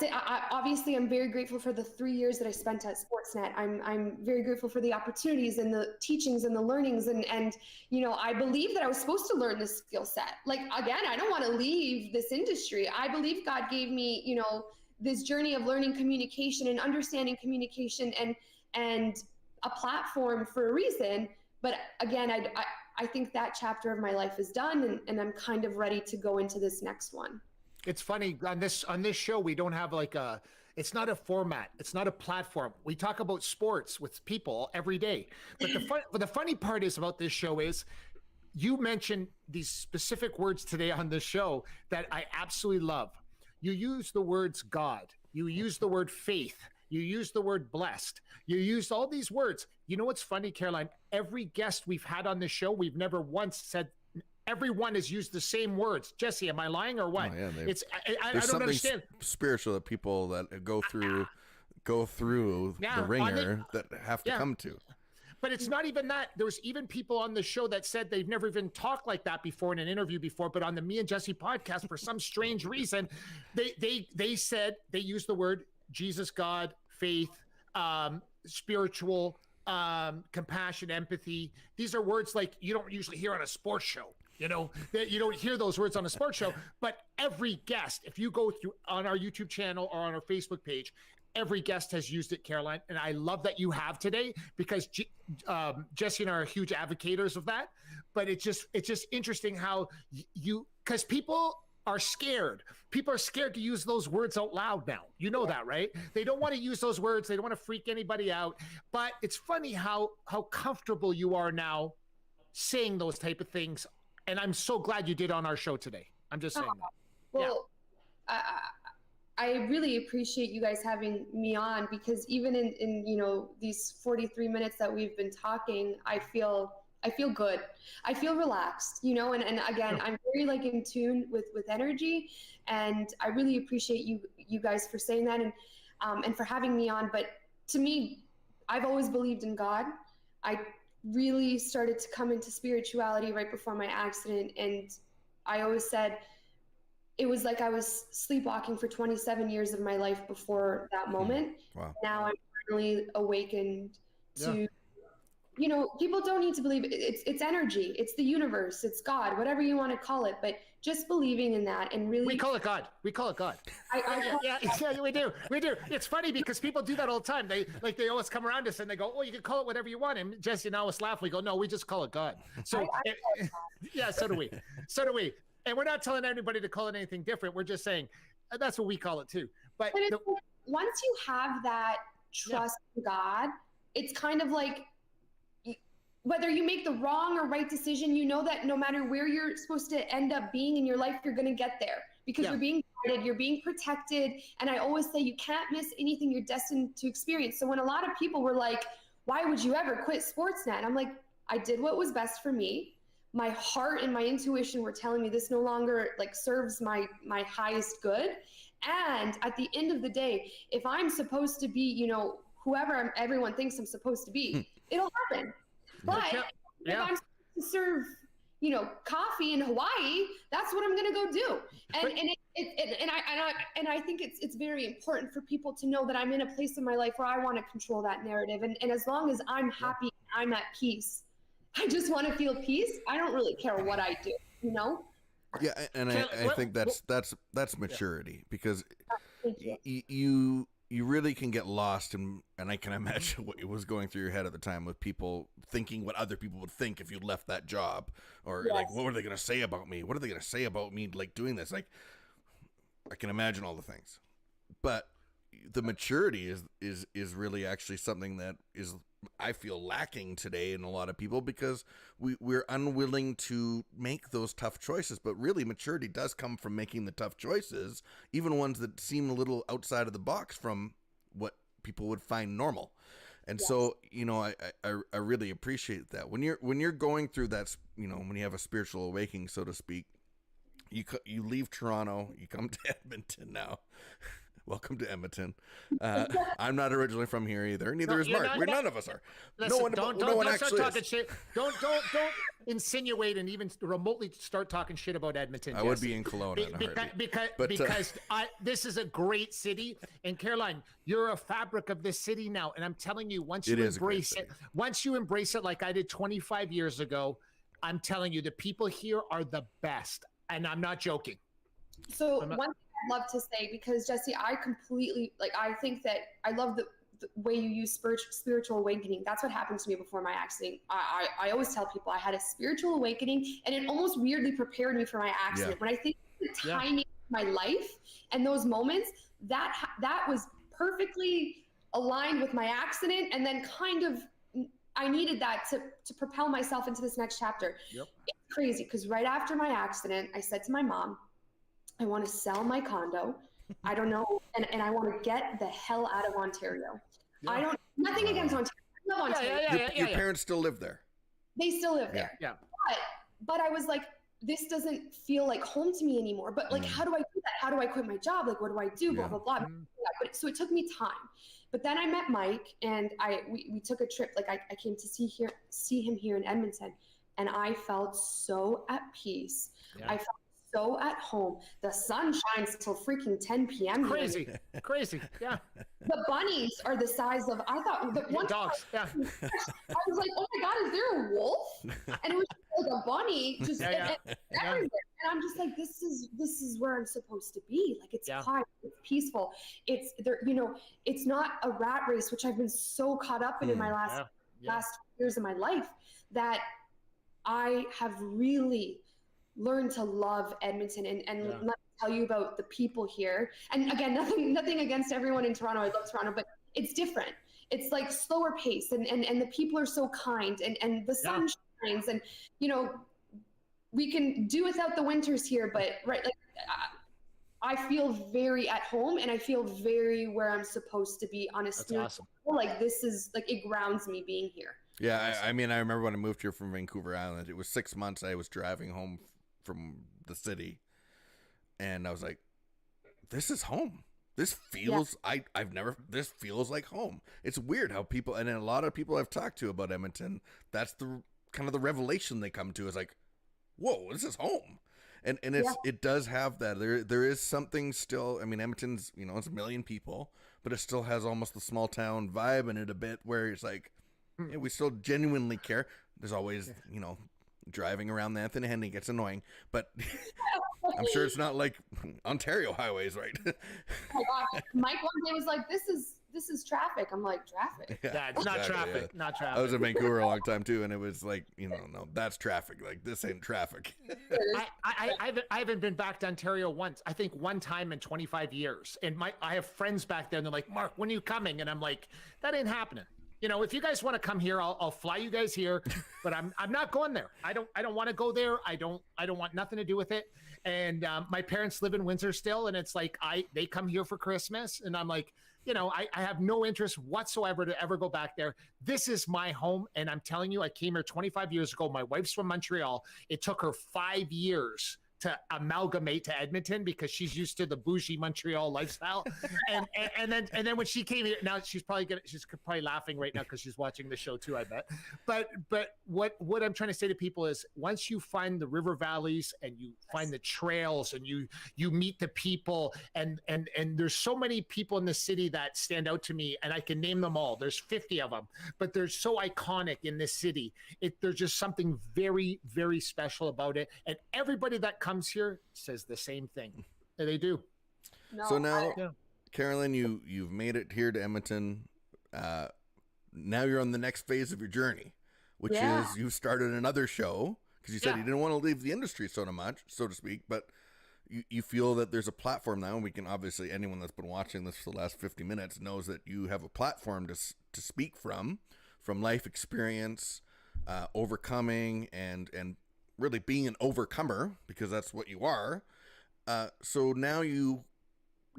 it. Obviously, I'm very grateful for the 3 years that I spent at Sportsnet. I'm very grateful for the opportunities and the teachings and the learnings. And I believe that I was supposed to learn this skill set. Like, again, I don't want to leave this industry. I believe God gave me, this journey of learning communication and understanding communication and a platform for a reason. But again, I think that chapter of my life is done, and I'm kind of ready to go into this next one. It's funny, on this show, we don't have it's not a format. It's not a platform. We talk about sports with people every day. But the funny part is about this show is you mentioned these specific words today on this show that I absolutely love. You use the words God. You use the word faith. You use the word blessed. You used all these words. You know what's funny, Caroline? Every guest we've had on this show, we've never once said, everyone has used the same words. Jesse, am I lying or what? Oh, yeah, I don't understand. Spiritual that people that go through the ringer that have to come to. But it's not even that. There's even people on the show that said they've never even talked like that before in an interview before, but on the Me and Jesse podcast, for some strange reason, they said they used the word Jesus, God, faith, spiritual, compassion, empathy. These are words like you don't usually hear on a sports show. You don't hear those words on a sports show, but every guest, if you go through on our YouTube channel or on our Facebook page, every guest has used it, Caroline. And I love that you have today because Jesse and I are huge advocates of that. But it's just interesting how because people are scared. People are scared to use those words out loud now. You know that, right? They don't want to use those words. They don't want to freak anybody out. But it's funny how comfortable you are now saying those type of things. And I'm so glad you did on our show today. I'm just saying that. Well, I really appreciate you guys having me on because even in these 43 minutes that we've been talking, I feel good. I feel relaxed, and again, I'm very in tune with energy, and I really appreciate you guys for saying that and for having me on. But to me, I've always believed in God. I really started to come into spirituality right before my accident, and I always said it was like I was sleepwalking for 27 years of my life before that moment. Wow. Now I'm finally awakened to, people don't need to believe it. It's energy. It's the universe. It's God, whatever you want to call it. But just believing in that and really. We call it God. We do. We do. It's funny because people do that all the time. They always come around us and they go, oh, you can call it whatever you want. And Jesse and I always laugh. We go, no, we just call it God. So so do we. And we're not telling anybody to call it anything different. We're just saying that's what we call it too. But once you have that trust in God, it's kind of like whether you make the wrong or right decision, you know that no matter where you're supposed to end up being in your life, you're going to get there because you're being guided, you're being protected. And I always say you can't miss anything you're destined to experience. So when a lot of people were like, why would you ever quit Sportsnet? I'm like, I did what was best for me. My heart and my intuition were telling me this no longer serves my highest good. And at the end of the day, if I'm supposed to be, whoever everyone thinks I'm supposed to be, it'll happen. But if I'm supposed to serve, coffee in Hawaii, that's what I'm going to go do. And I think it's very important for people to know that I'm in a place in my life where I want to control that narrative. And as long as I'm happy, I'm at peace, I just want to feel peace. I don't really care what I do, you know? Yeah, and I think that's maturity, because you really can get lost in, and I can imagine what was going through your head at the time with people thinking what other people would think if you left that job, or like, what were they going to say about me? What are they going to say about me, like, doing this? Like, I can imagine all the things, but the maturity is really actually something that is, I feel, lacking today in a lot of people, because we're unwilling to make those tough choices. But really, maturity does come from making the tough choices, even ones that seem a little outside of the box from what people would find normal. And so, you know, I really appreciate that when you're going through that, you know, when you have a spiritual awakening, so to speak, you leave Toronto, you come to Edmonton now. Welcome to Edmonton. I'm not originally from here either. Neither is Mark. None of us are. Listen, don't start talking shit. Don't insinuate and even remotely start talking shit about Edmonton. I would be in Kelowna in a heartbeat. Because this is a great city, and Caroline, you're a fabric of this city now. And I'm telling you, once you embrace it like I did 25 years ago, I'm telling you, the people here are the best, and I'm not joking. So one thing I'd love to say, because Jesse, I completely, like, I think that I love the way you use spiritual awakening. That's what happened to me before my accident. I always tell people I had a spiritual awakening, and it almost weirdly prepared me for my accident. When I think of the timing of my life and those moments, that was perfectly aligned with my accident, and then kind of I needed that to propel myself into this next chapter. It's crazy, because right after my accident, I said to my mom, I want to sell my condo. I don't know. And I want to get the hell out of Ontario. Nothing against Ontario. I love Ontario. Your parents still live there. They still live there. Yeah. But I was like, this doesn't feel like home to me anymore. But like, how do I do that? How do I quit my job? Like, what do I do? Blah, blah, blah. But so it took me time. But then I met Mike, and we took a trip. Like, I came to see him here in Edmonton, and I felt so at peace. I felt so at home. The sun shines till freaking 10 p.m. Crazy. Yeah. The bunnies are the size of, I thought, the one dogs. Yeah. I was like, oh my God, is there a wolf? And it was like a bunny just everywhere. And I'm just like, this is where I'm supposed to be. Like, it's quiet, it's peaceful. It's there, you know, it's not a rat race, which I've been so caught up in my last years of my life, that I have really learn to love Edmonton, and let me tell you about the people here. And again, nothing against everyone in Toronto. I love Toronto, but it's different. It's like slower pace, and the people are so kind, and the sun shines, and you know, we can do without the winters here, but I feel very at home, and I feel very where I'm supposed to be on a spiritual level. Like, this is like, it grounds me being here. Yeah, I mean, I remember when I moved here from Vancouver Island, it was 6 months I was driving home from the city, and I was like, this is home. This feels this feels like home. It's weird how people, and a lot of people I've talked to about Edmonton, that's the kind of the revelation they come to, is like, whoa, this is home. And it does have that. There is something still. I mean, Edmonton's, you know, it's 1 million people, but it still has almost the small town vibe in it a bit, where it's like, we still genuinely care. There's always, you know, driving around the Anthony Henry gets annoying, but I'm sure it's not like Ontario highways, right? Oh my God. Mike one day was like, this is traffic. I'm like, traffic? Yeah, it's not traffic. Not traffic. I was in Vancouver a long time too, and it was like, you know, no, that's traffic. Like, this ain't traffic. I haven't been back to Ontario once. I think one time in 25 years. And I have friends back there, and they're like, Mark, when are you coming? And I'm like, that ain't happening. You know, if you guys want to come here, I'll fly you guys here, but I'm not going there. I don't want to go there. I don't want nothing to do with it. And my parents live in Windsor still, and it's like they come here for Christmas, and I'm like, you know, I have no interest whatsoever to ever go back there. This is my home, and I'm telling you, I came here 25 years ago. My wife's from Montreal. It took her 5 years to amalgamate to Edmonton because she's used to the bougie Montreal lifestyle. and then when she came here, now she's probably laughing right now because she's watching the show too, I bet. But what I'm trying to say to people is once you find the river valleys and you find the trails and you meet the people and there's so many people in the city that stand out to me, and I can name them all. There's 50 of them, but they're so iconic in this city. There's just something very, very special about it. And everybody that comes here says the same thing. They do. No, so now, Carolyn, you've made it here to Edmonton. Now you're on the next phase of your journey, which is you've started another show because you said you didn't want to leave the industry so much, so to speak, but you feel that there's a platform now, and we can obviously, anyone that's been watching this for the last 50 minutes knows that you have a platform to speak from life experience, overcoming and really being an overcomer, because that's what you are. So now you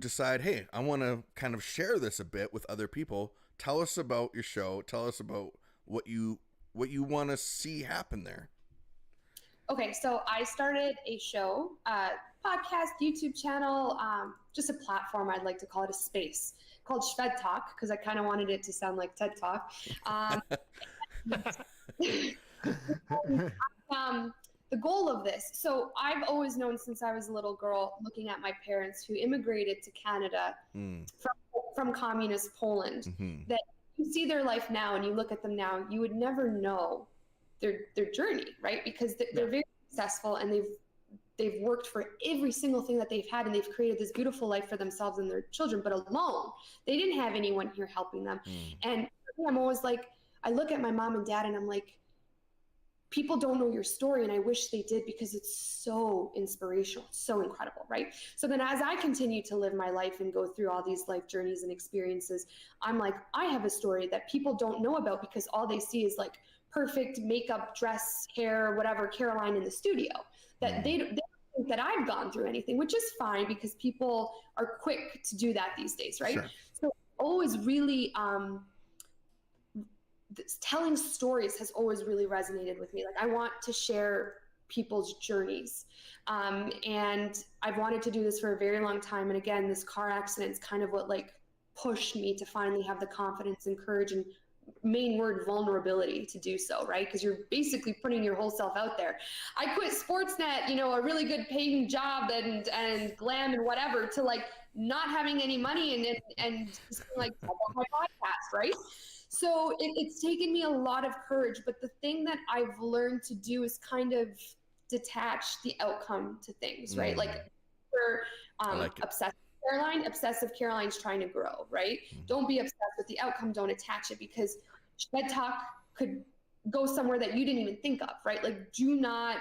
decide, hey, I want to kind of share this a bit with other people. Tell us about your show. Tell us about what you want to see happen there. Okay, so I started a show, podcast, YouTube channel, just a platform. I'd like to call it a space called Szwed Talk, because I kind of wanted it to sound like TED Talk. The goal of this, so I've always known since I was a little girl, looking at my parents who immigrated to Canada from communist Poland, that you see their life now and you look at them now, you would never know their journey, right? Because they're very successful and they've worked for every single thing that they've had, and they've created this beautiful life for themselves and their children, but alone. They didn't have anyone here helping them. And I'm always like, I look at my mom and dad and I'm like, people don't know your story, and I wish they did, because it's so inspirational, so incredible, right? So then as I continue to live my life and go through all these life journeys and experiences, I'm like, I have a story that people don't know about, because all they see is like perfect makeup, dress, hair, whatever, Caroline in the studio, that they don't think that I've gone through anything, which is fine because people are quick to do that these days, right? Sure. So always really, telling stories has always really resonated with me. Like, I want to share people's journeys. And I've wanted to do this for a very long time. And again, this car accident is kind of what like pushed me to finally have the confidence and courage and main word vulnerability to do so, right? Because you're basically putting your whole self out there. I quit Sportsnet, a really good paying job and glam and whatever, to like not having any money and just like my podcast, right? So it's taken me a lot of courage, but the thing that I've learned to do is kind of detach the outcome to things, right? Like for obsessive Caroline's trying to grow, right? Don't be obsessed with the outcome, don't attach it, because Szwed Talk could go somewhere that you didn't even think of, right? Like, do not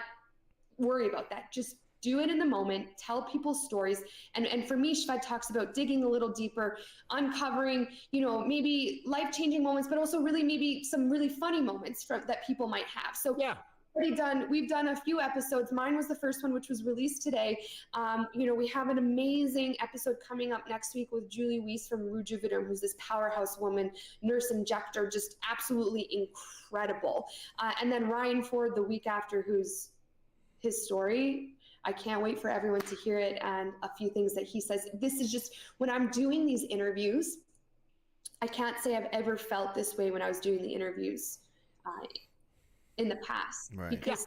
worry about that. Just do it in the moment, tell people stories. And for me, Szwed talks about digging a little deeper, uncovering, maybe life-changing moments, but also really maybe some really funny moments that people might have. So we've done a few episodes. Mine was the first one, which was released today. We have an amazing episode coming up next week with Julie Weiss from Rejuvenator, who's this powerhouse woman, nurse injector, just absolutely incredible. And then Ryan Ford the week after, who's his story, I can't wait for everyone to hear it, and a few things that he says. This is just, when I'm doing these interviews, I can't say I've ever felt this way when I was doing the interviews in the past. Right. Because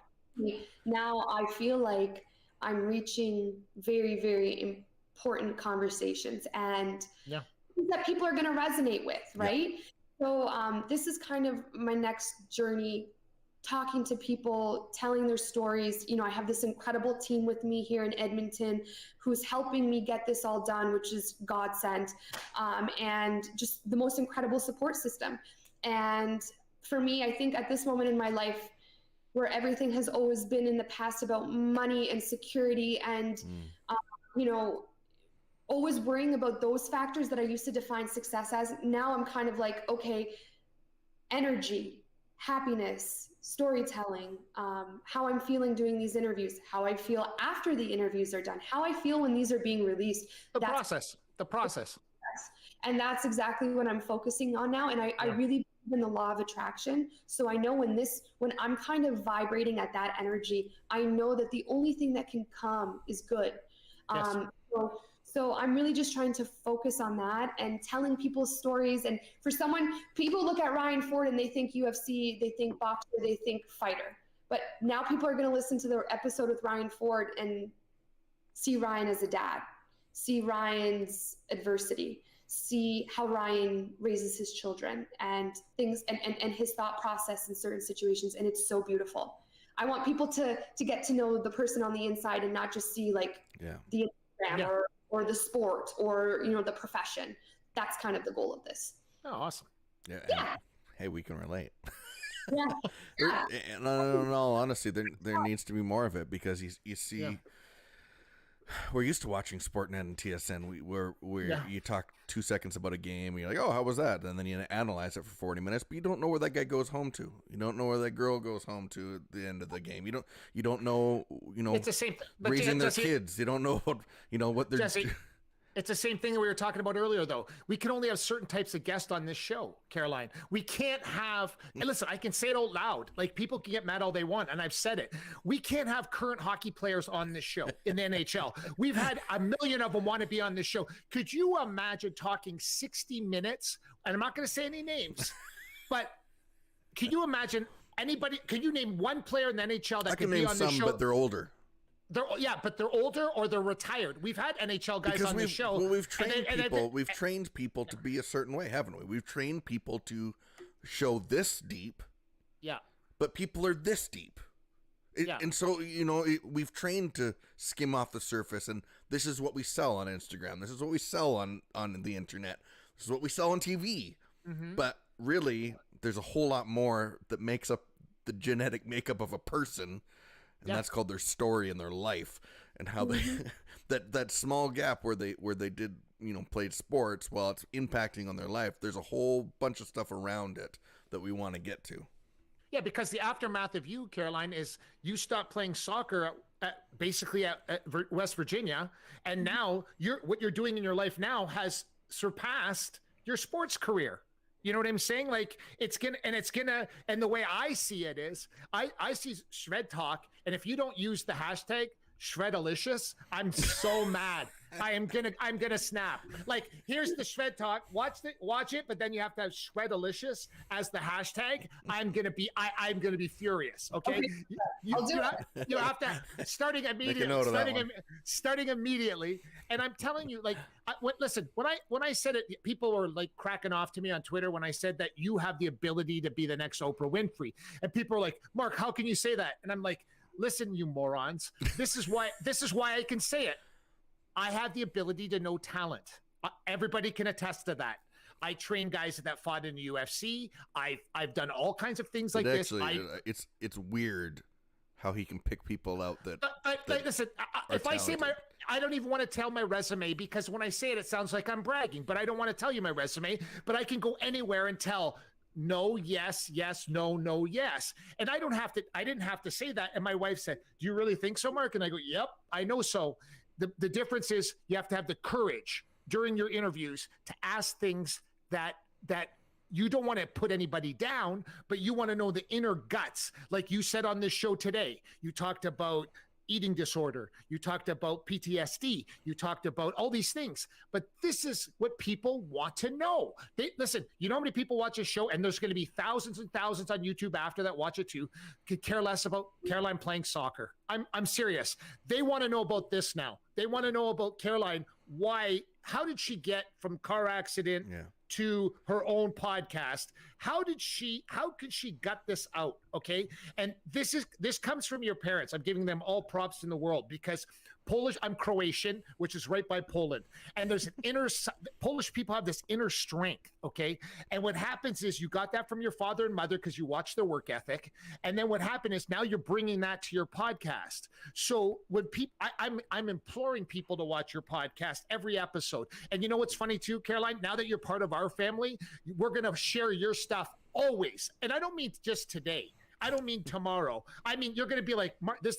now I feel like I'm reaching very, very important conversations and that people are going to resonate with, right? So this is kind of my next journey, talking to people, telling their stories. I have this incredible team with me here in Edmonton who's helping me get this all done, which is God sent, and just the most incredible support system. And for me, I think at this moment in my life, where everything has always been in the past about money and security and, always worrying about those factors that I used to define success as, now I'm kind of like, okay, energy, happiness, storytelling, how I'm feeling doing these interviews, how I feel after the interviews are done, how I feel when these are being released. The process. And that's exactly what I'm focusing on now. And I really in the law of attraction. So I know when I'm kind of vibrating at that energy, I know that the only thing that can come is good. Yes. So I'm really just trying to focus on that and telling people's stories. And for people look at Ryan Ford and they think UFC, they think boxer, they think fighter. But now people are going to listen to the episode with Ryan Ford and see Ryan as a dad, see Ryan's adversity, see how Ryan raises his children and things and his thought process in certain situations. And it's so beautiful. I want people to get to know the person on the inside and not just see like the Instagram or the sport or, the profession. That's kind of the goal of this. Oh, awesome. Yeah. Hey, we can relate. Yeah. And in all honesty, there needs to be more of it, because you see, we're used to watching Sportsnet and TSN. You talk 2 seconds about a game, and you're like, oh, how was that? And then you analyze it for 40 minutes, but you don't know where that guy goes home to. You don't know where that girl goes home to at the end of the game. You don't know, it's the same, raising their kids. You don't know what they're Jesse, it's the same thing that we were talking about earlier, though. We can only have certain types of guests on this show, Caroline. We can't have, and listen, I can say it out loud. Like, people can get mad all they want, and I've said it. We can't have current hockey players on this show in the NHL. We've had a million of them want to be on this show. Could you imagine talking 60 minutes? And I'm not going to say any names, but can you imagine anybody? Can you name one player in the NHL that could be on the show? But they're older. But they're older or they're retired. We've had NHL guys on the show. Well, we've trained people to be a certain way, haven't we? We've trained people to show this deep. Yeah. But people are this deep. And so, we've trained to skim off the surface, and this is what we sell on Instagram. This is what we sell on the internet. This is what we sell on TV. Mm-hmm. But really, there's a whole lot more that makes up the genetic makeup of a person. And that's called their story and their life, and how they that small gap where they did played sports, while it's impacting on their life, there's a whole bunch of stuff around it that we want to get to. Yeah, because the aftermath of you, Caroline, is you stopped playing soccer basically at West Virginia, and now what you're doing in your life now has surpassed your sports career. You know what I'm saying? Like, and the way I see it is, I see Szwed talk, and if you don't use the hashtag Shredalicious, I'm so mad. I'm gonna snap. Like, here's the Szwed talk. Watch it, but then you have to have Shredalicious as the hashtag. I'm gonna be furious. Okay, you have to starting immediately. And I'm telling you, like, listen, when I said it, people were like cracking off to me on Twitter when I said that you have the ability to be the next Oprah Winfrey, and people are like, Mark, how can you say that? And I'm like, listen, you morons. This is why I can say it. I have the ability to know talent. Everybody can attest to that. I train guys that fought in the UFC. I've done all kinds of things like this. It's weird how he can pick people out that. But listen, if I say I don't even want to tell my resume, because when I say it, it sounds like I'm bragging. But I don't want to tell you my resume. But I can go anywhere and tell. No, yes, yes, no, no, yes. And I didn't have to say that. And my wife said, do you really think so, Mark? And I go, yep, I know so. The difference is you have to have the courage during your interviews to ask things that you don't want to put anybody down, but you want to know the inner guts. Like you said on this show today, you talked about eating disorder. You talked about PTSD. You talked about all these things, but this is what people want to know. Listen, you know how many people watch a show, and there's going to be thousands and thousands on YouTube after that watch it too, could care less about Caroline playing soccer. I'm serious. They want to know about this now. They want to know about Caroline. How did she get from car accident to her own podcast? How could she gut this out? Okay. And this comes from your parents. I'm giving them all props in the world, because I'm Croatian, which is right by Poland. And there's Polish people have this inner strength. Okay. And what happens is you got that from your father and mother because you watch their work ethic. And then what happened is now you're bringing that to your podcast. So when I'm imploring people to watch your podcast every episode. And you know what's funny too, Caroline? Now that you're part of our family, we're going to share your stuff always. And I don't mean just today. I don't mean tomorrow. I mean, you're going to be like,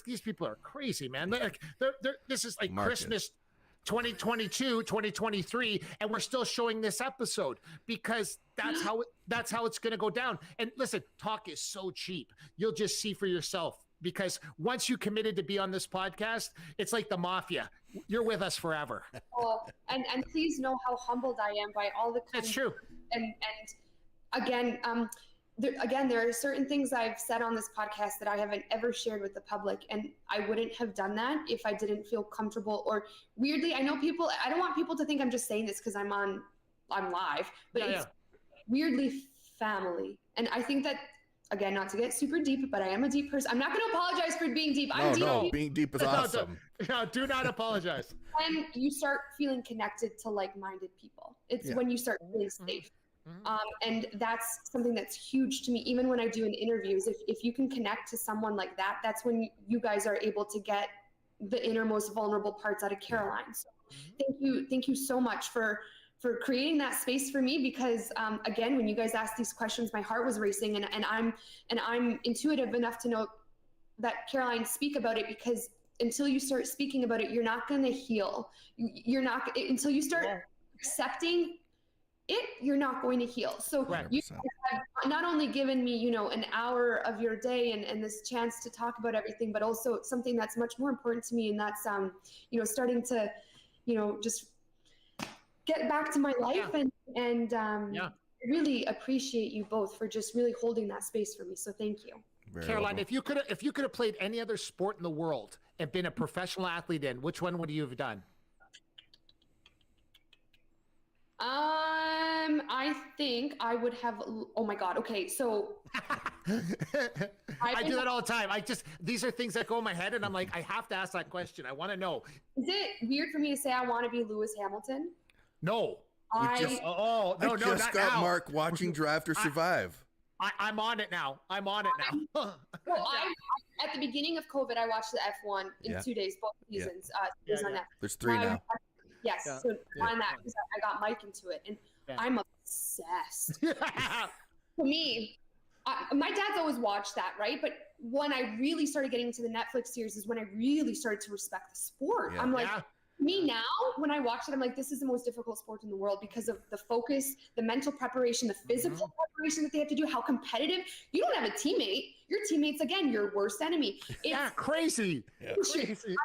these people are crazy, man. Like, this is like Marcus. Christmas. 2022, 2023, and we're still showing this episode because that's how it's going to go down. And listen, talk is so cheap. You'll just see for yourself, because once you committed to be on this podcast, it's like the mafia. You're with us forever. Oh, and please know how humbled I am by all the That's true. And again, there are certain things I've said on this podcast that I haven't ever shared with the public, and I wouldn't have done that if I didn't feel comfortable. Or weirdly, I know people, I don't want people to think I'm just saying this because I'm live, but it's weirdly family. And I think that, again, not to get super deep, but I am a deep person. I'm not going to apologize for being deep. Being deep is awesome. No, do not apologize. And you start feeling connected to like-minded people. It's when you start feeling safe. And that's something that's huge to me. Even when I do in interviews, if you can connect to someone like that, that's when you guys are able to get the innermost vulnerable parts out of Caroline. So thank you so much for creating that space for me, because again, when you guys asked these questions, my heart was racing, and I'm intuitive enough to know that, Caroline, speak about it, because until you start speaking about it, you're not going to heal. You're not, until you start accepting it, you're not going to heal. So 100%. You have not only given me, an hour of your day and this chance to talk about everything, but also something that's much more important to me. And that's, starting to, just get back to my life and really appreciate you both for just really holding that space for me. So thank you. Caroline, if you could have played any other sport in the world and been a professional athlete in, which one would you have done? I think I would have. Oh my God. Okay, so I do that all the time. These are things that go in my head, and I'm like, I have to ask that question. I want to know. Is it weird for me to say I want to be Lewis Hamilton? No. I just got now. Mark watching Drive to Survive. I'm on it now. Well, at the beginning of COVID, I watched the F1 in 2 days, both seasons. On that. There's 3 now. Yes, so on that, because I got Mike into it, and I'm obsessed. For me, my dad's always watched that, right? But when I really started getting into the Netflix series is when I really started to respect the sport. I'm like, me now, when I watch it, I'm like, this is the most difficult sport in the world because of the focus, the mental preparation, the physical preparation that they have to do, how competitive. You don't have a teammate. Your teammate's, again, your worst enemy. It's crazy. Crazy.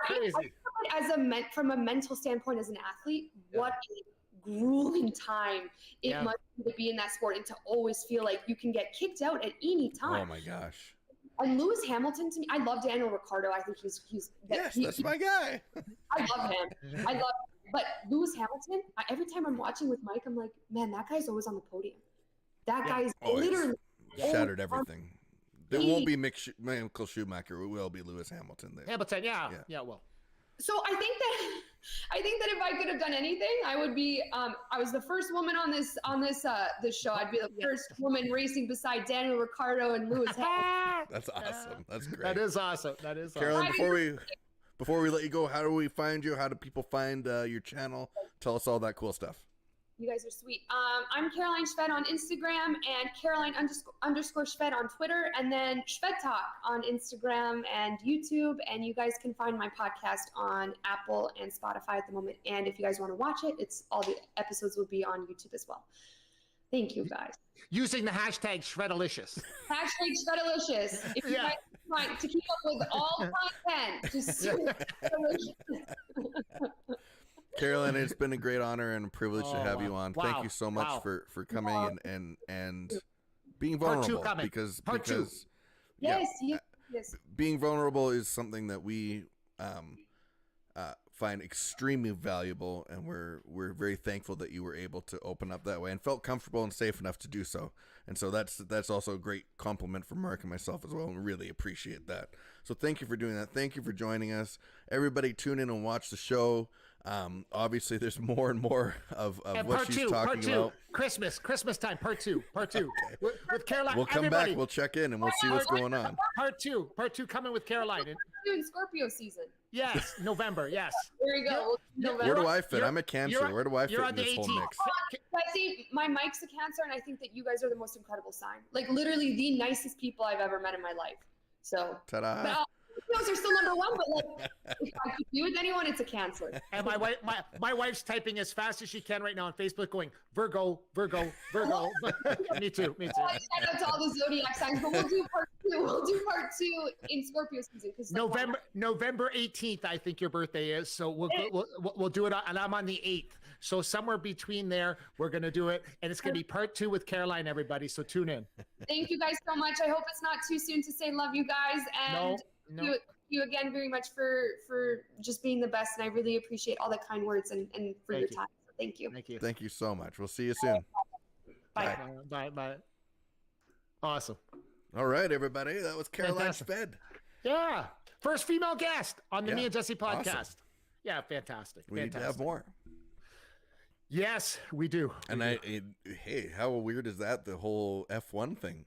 From a mental standpoint as an athlete, what a grueling time it must be to be in that sport and to always feel like you can get kicked out at any time. Oh my gosh. And Lewis Hamilton, to me, I love Daniel Ricciardo. I think that's my guy. I love him. But Lewis Hamilton, every time I'm watching with Mike, I'm like, man, that guy's always on the podium. That guy's literally shattered everything. There won't be Michael Schumacher. It will be Lewis Hamilton there. Hamilton, well. So I think that if I could have done anything, I would be. I was the first woman on this show. I'd be the first woman racing beside Daniel Ricciardo and Lewis Hamilton. That's awesome. That's great. That is awesome. Caroline, before we let you go, how do we find you? How do people find your channel? Tell us all that cool stuff. You guys are sweet. I'm Caroline Szwed on Instagram and Caroline _ Szwed on Twitter, and then Szwed Talk on Instagram and YouTube. And you guys can find my podcast on Apple and Spotify at the moment. And if you guys want to watch it, all the episodes will be on YouTube as well. Thank you, guys. Using the hashtag Shredalicious. Hashtag Shredalicious. If you guys want to keep up with all content, just Caroline, it's been a great honor and a privilege to have you on. Wow. Thank you so much for coming and being vulnerable because yes. Being vulnerable is something that we find extremely valuable, and we're very thankful that you were able to open up that way and felt comfortable and safe enough to do so. And so that's also a great compliment for Mark and myself as well, and we really appreciate that. So thank you for doing that. Thank you for joining us. Everybody tune in and watch the show. Obviously there's more and more of what she's talking about. Christmas time, part two. Okay. With Caroline. We'll come back, we'll check in, and we'll see what's going on. Part two coming with Caroline. Doing Scorpio season. Yes, November, yes. There you go. Where do I fit? I'm a Cancer. Where do I fit in this whole mix? I see my Mike's a Cancer, and I think that you guys are the most incredible sign. Like literally the nicest people I've ever met in my life. So ta-da. But, those are still number one, but like, if I to do with anyone, it's a Cancer. And my wife's typing as fast as she can right now on Facebook, going Virgo, Virgo, Virgo. Me too. Shout out to all the zodiac signs, but we'll do part 2. We'll do part 2 in Scorpio season because November 18th, I think your birthday is. So we'll do it, and I'm on the 8th. So somewhere between there, we're gonna do it, and it's gonna be part 2 with Caroline. Everybody, so tune in. Thank you guys so much. I hope it's not too soon to say love you guys, and no. you again very much for just being the best, and I really appreciate all the kind words and for your time. So thank you. Thank you so much. We'll see you soon. Bye. Awesome. All right, everybody. That was Caroline Szwed. Yeah. First female guest on the Me and Jesse podcast. Awesome. Yeah, fantastic. We need to have more. Yes, we do. And hey, how weird is that? The whole F1 thing.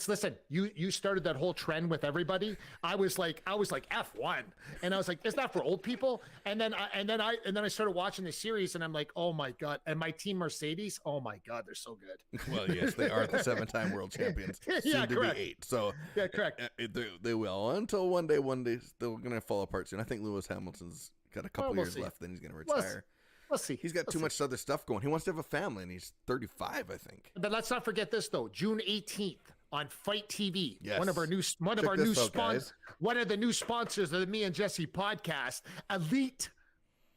Listen, you started that whole trend with everybody. I was like F1, and I was like, is that for old people? And then I started watching the series, and I'm like, oh my god! And my team Mercedes, oh my god, they're so good. Well, yes, they are the 7-time world champions, soon to be 8. So yeah, correct. They will until one day they're gonna fall apart soon. I think Lewis Hamilton's got a couple years left, then he's gonna retire. We'll see. He's got too much other stuff going. He wants to have a family, and he's 35, I think. But let's not forget this though. June 18th. On Fight TV, yes. one of the new sponsors of the Me and Jesse podcast, Elite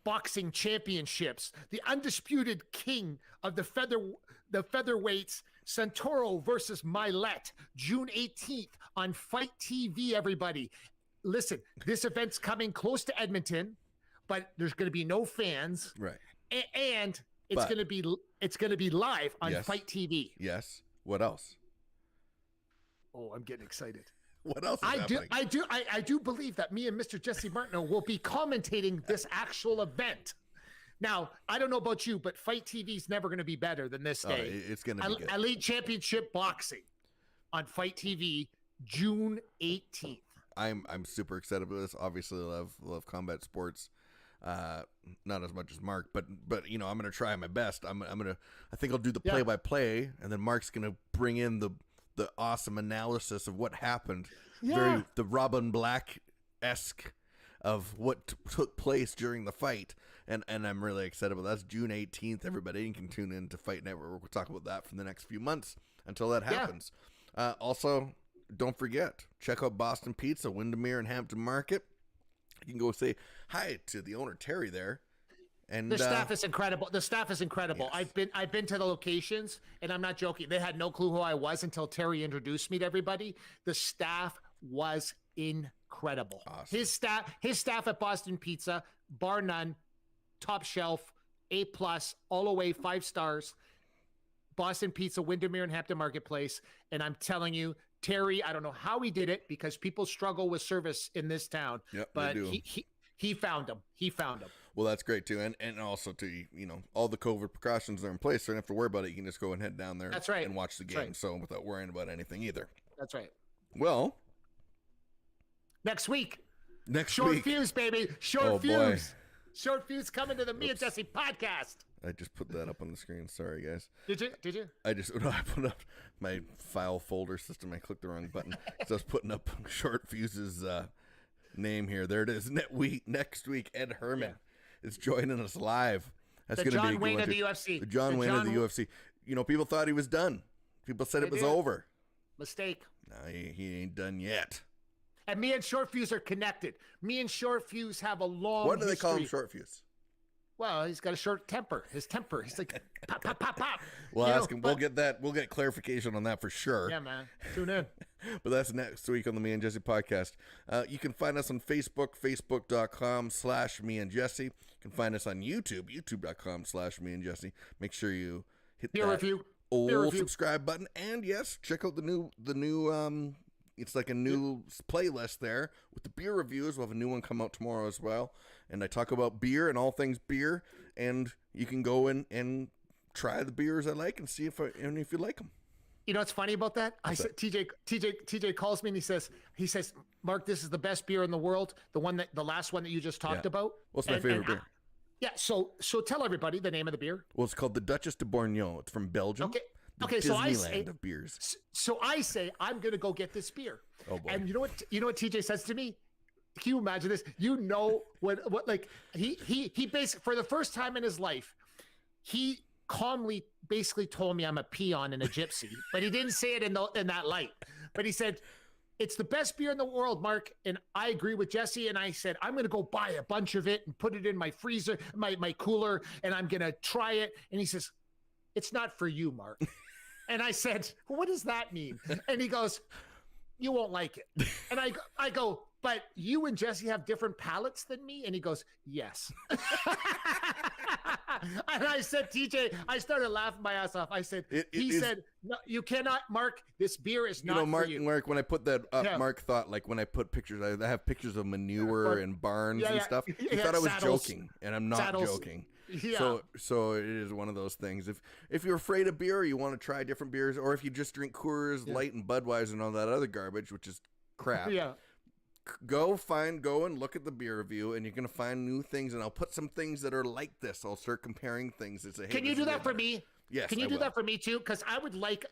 Boxing Championships, the undisputed king of the featherweights, Santoro versus Milet, June 18th on Fight TV. Everybody, listen, this event's coming close to Edmonton, but there's going to be no fans, right? And it's going to be live on Fight TV. Yes. What else? Oh, I'm getting excited. What else is happening? I do believe that me and Mr. Jesse Martineau will be commentating this actual event. Now, I don't know about you, but Fight TV is never going to be better than this day. It's going to be good. Elite Championship Boxing on Fight TV, June 18th. I'm super excited about this. Obviously, I love combat sports. Not as much as Mark, but I'm going to try my best. I think I'll do the play-by-play, and then Mark's going to bring in the awesome analysis of what happened. The Robin Black-esque of what took place during the fight. And I'm really excited about that. That's June 18th. Everybody can tune in to Fight Network. We'll talk about that for the next few months until that happens. Also, don't forget, check out Boston Pizza, Windermere and Hampton Market. You can go say hi to the owner, Terry, there. And the staff is incredible. Yes. I've been to the locations, and I'm not joking. They had no clue who I was until Terry introduced me to everybody. The staff was incredible. Awesome. His staff at Boston Pizza, bar none, top shelf, A+, all the way 5 stars. Boston Pizza, Windermere and Hampton Marketplace. And I'm telling you, Terry, I don't know how he did it because people struggle with service in this town. Yep, but they do. He found them. Well, that's great too, and also too, all the COVID precautions are in place, so you don't have to worry about it. You can just go and head down there. That's right. And watch the game, right. So without worrying about anything either. That's right. Well, next week. Short fuse, baby. Short fuse. Boy. Short fuse coming to the Me and Jesse podcast. I just put that up on the screen. Sorry, guys. Did you? I put up my file folder system. I clicked the wrong button, so I was putting up Short Fuse's name here. There it is. Next week, Ed Herman is joining us live. That's going to be John Wayne of the UFC. The John Wayne of the UFC. People thought he was done. People said it was over. Mistake. No, he ain't done yet. And me and Short Fuse are connected. Me and Short Fuse have a long What do they call him, Short Fuse? Well, he's got a short temper. His temper. He's like pop, pop, pop, pop. We'll ask him. We'll get clarification on that for sure. Yeah, man. Tune in. But that's next week on the Me and Jesse podcast. You can find us on Facebook, facebook.com/Me and Jesse. You can find us on YouTube, youtube.com/Me and Jesse. Make sure you hit Beer that review. subscribe button. And yes, check out the new it's like a new playlist there with the beer reviews. We'll have a new one come out tomorrow as well. And I talk about beer and all things beer. And you can go in and try the beers I like and see if you like them. You know what's funny about that? TJ calls me and he says, Mark, this is the best beer in the world. The last one that you just talked about. What's my favorite beer? So tell everybody the name of the beer. Well, it's called the Duchess de Bourgogne. It's from Belgium. Okay, so Disneyland of beers. So I say I'm gonna go get this beer. Oh boy! And you know what TJ says to me? can you imagine this? You know what like he basically, for the first time in his life, he calmly basically told me I'm a peon and a gypsy, but he didn't say it in that light. But he said, it's the best beer in the world, Mark. And I agree with Jesse. And I said, I'm going to go buy a bunch of it and put it in my freezer, my cooler, and I'm going to try it. And he says, it's not for you, Mark. And I said, well, what does that mean? And he goes, you won't like it. And I go, but you and Jesse have different palates than me? And he goes, yes. And I said, TJ, I started laughing my ass off. I said, he said, no, you cannot, Mark, this beer is not Mark, for you. Mark, when I put that up, Mark thought, like, when I put pictures, I have pictures of manure and barns and stuff. He thought I was joking, and I'm not joking. Yeah. So it is one of those things. If you're afraid of beer, or you want to try different beers, or if you just drink Coors Light and Budweiser and all that other garbage, which is crap. Yeah. Go and look at the beer review, and you're going to find new things, and I'll put some things that are like this. I'll start comparing things and say, hey, can you do that for me? Yes. Can you do that for me too? Because I would like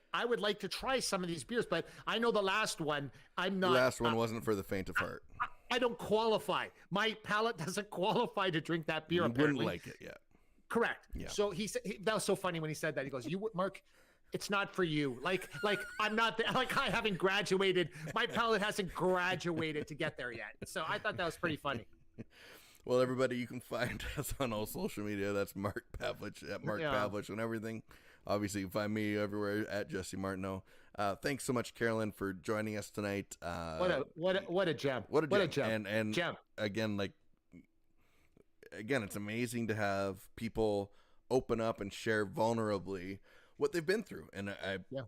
to try some of these beers, but I know the last one, I'm not. The last one wasn't for the faint of heart. I don't qualify. My palate doesn't qualify to drink that beer. You wouldn't like it yet. Correct. Yeah. So he said, that was so funny when he said that. He goes, Mark, it's not for you. Like I'm not there. Like I haven't graduated. My palate hasn't graduated to get there yet. So I thought that was pretty funny. Well, everybody, you can find us on all social media. That's Mark Pavelich at Mark Pavelich and everything. Obviously, you can find me everywhere at Jesse Martineau. Thanks so much, Carolyn, for joining us tonight. What a gem. What a gem. And gem. Again, it's amazing to have people open up and share vulnerably what they've been through, and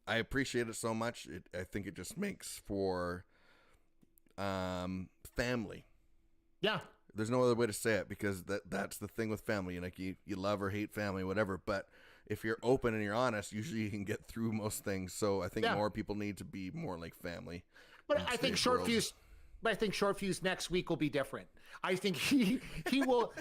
I appreciate it so much. I think it just makes for family. Yeah, there's no other way to say it, because that's the thing with family. Like you love or hate family, whatever. But if you're open and you're honest, usually you can get through most things. So I think more people need to be more like family. But I think Short Fuse. But I think Short Fuse next week will be different. I think he will.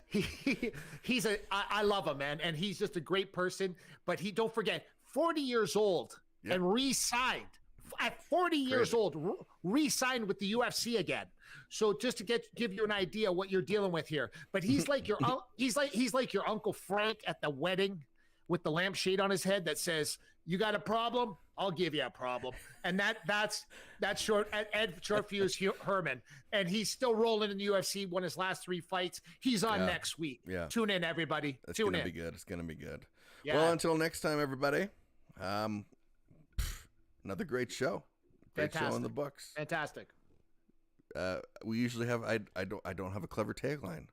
I love him, man, and he's just a great person. But don't forget, 40 years old and re-signed at 40 years old, re-signed with the UFC again. So just to give you an idea what you're dealing with here. But he's like your he's like your Uncle Frank at the wedding with the lampshade on his head that says, "You got a problem? I'll give you a problem." And that's Ed Short Fuse Herman, and he's still rolling in the UFC. Won his last 3 fights. He's on next week. Yeah. Tune in, everybody. It's gonna be good. It's gonna be good. Yeah. Well, until next time, everybody. Another great show. Great show in the books. Fantastic. We usually have. I don't have a clever tagline.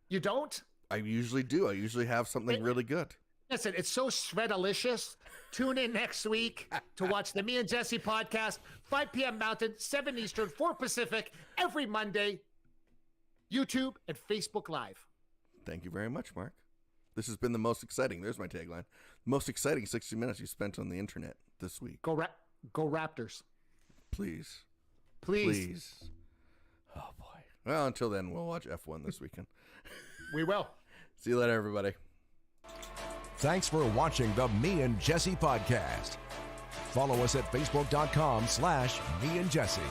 You don't? I usually do. I usually have something really good. Listen, it's so Szwedalicious. Tune in next week to watch the Me and Jesse podcast, 5 p.m. Mountain, 7 Eastern, 4 Pacific, every Monday, YouTube and Facebook Live. Thank you very much, Mark. This has been the most exciting. There's my tagline. Most exciting 60 minutes you spent on the internet this week. Go Raptors. Please. Please. Oh, boy. Well, until then, we'll watch F1 this weekend. We will. See you later, everybody. Thanks for watching the Me and Jesse podcast. Follow us at facebook.com/Me and Jesse.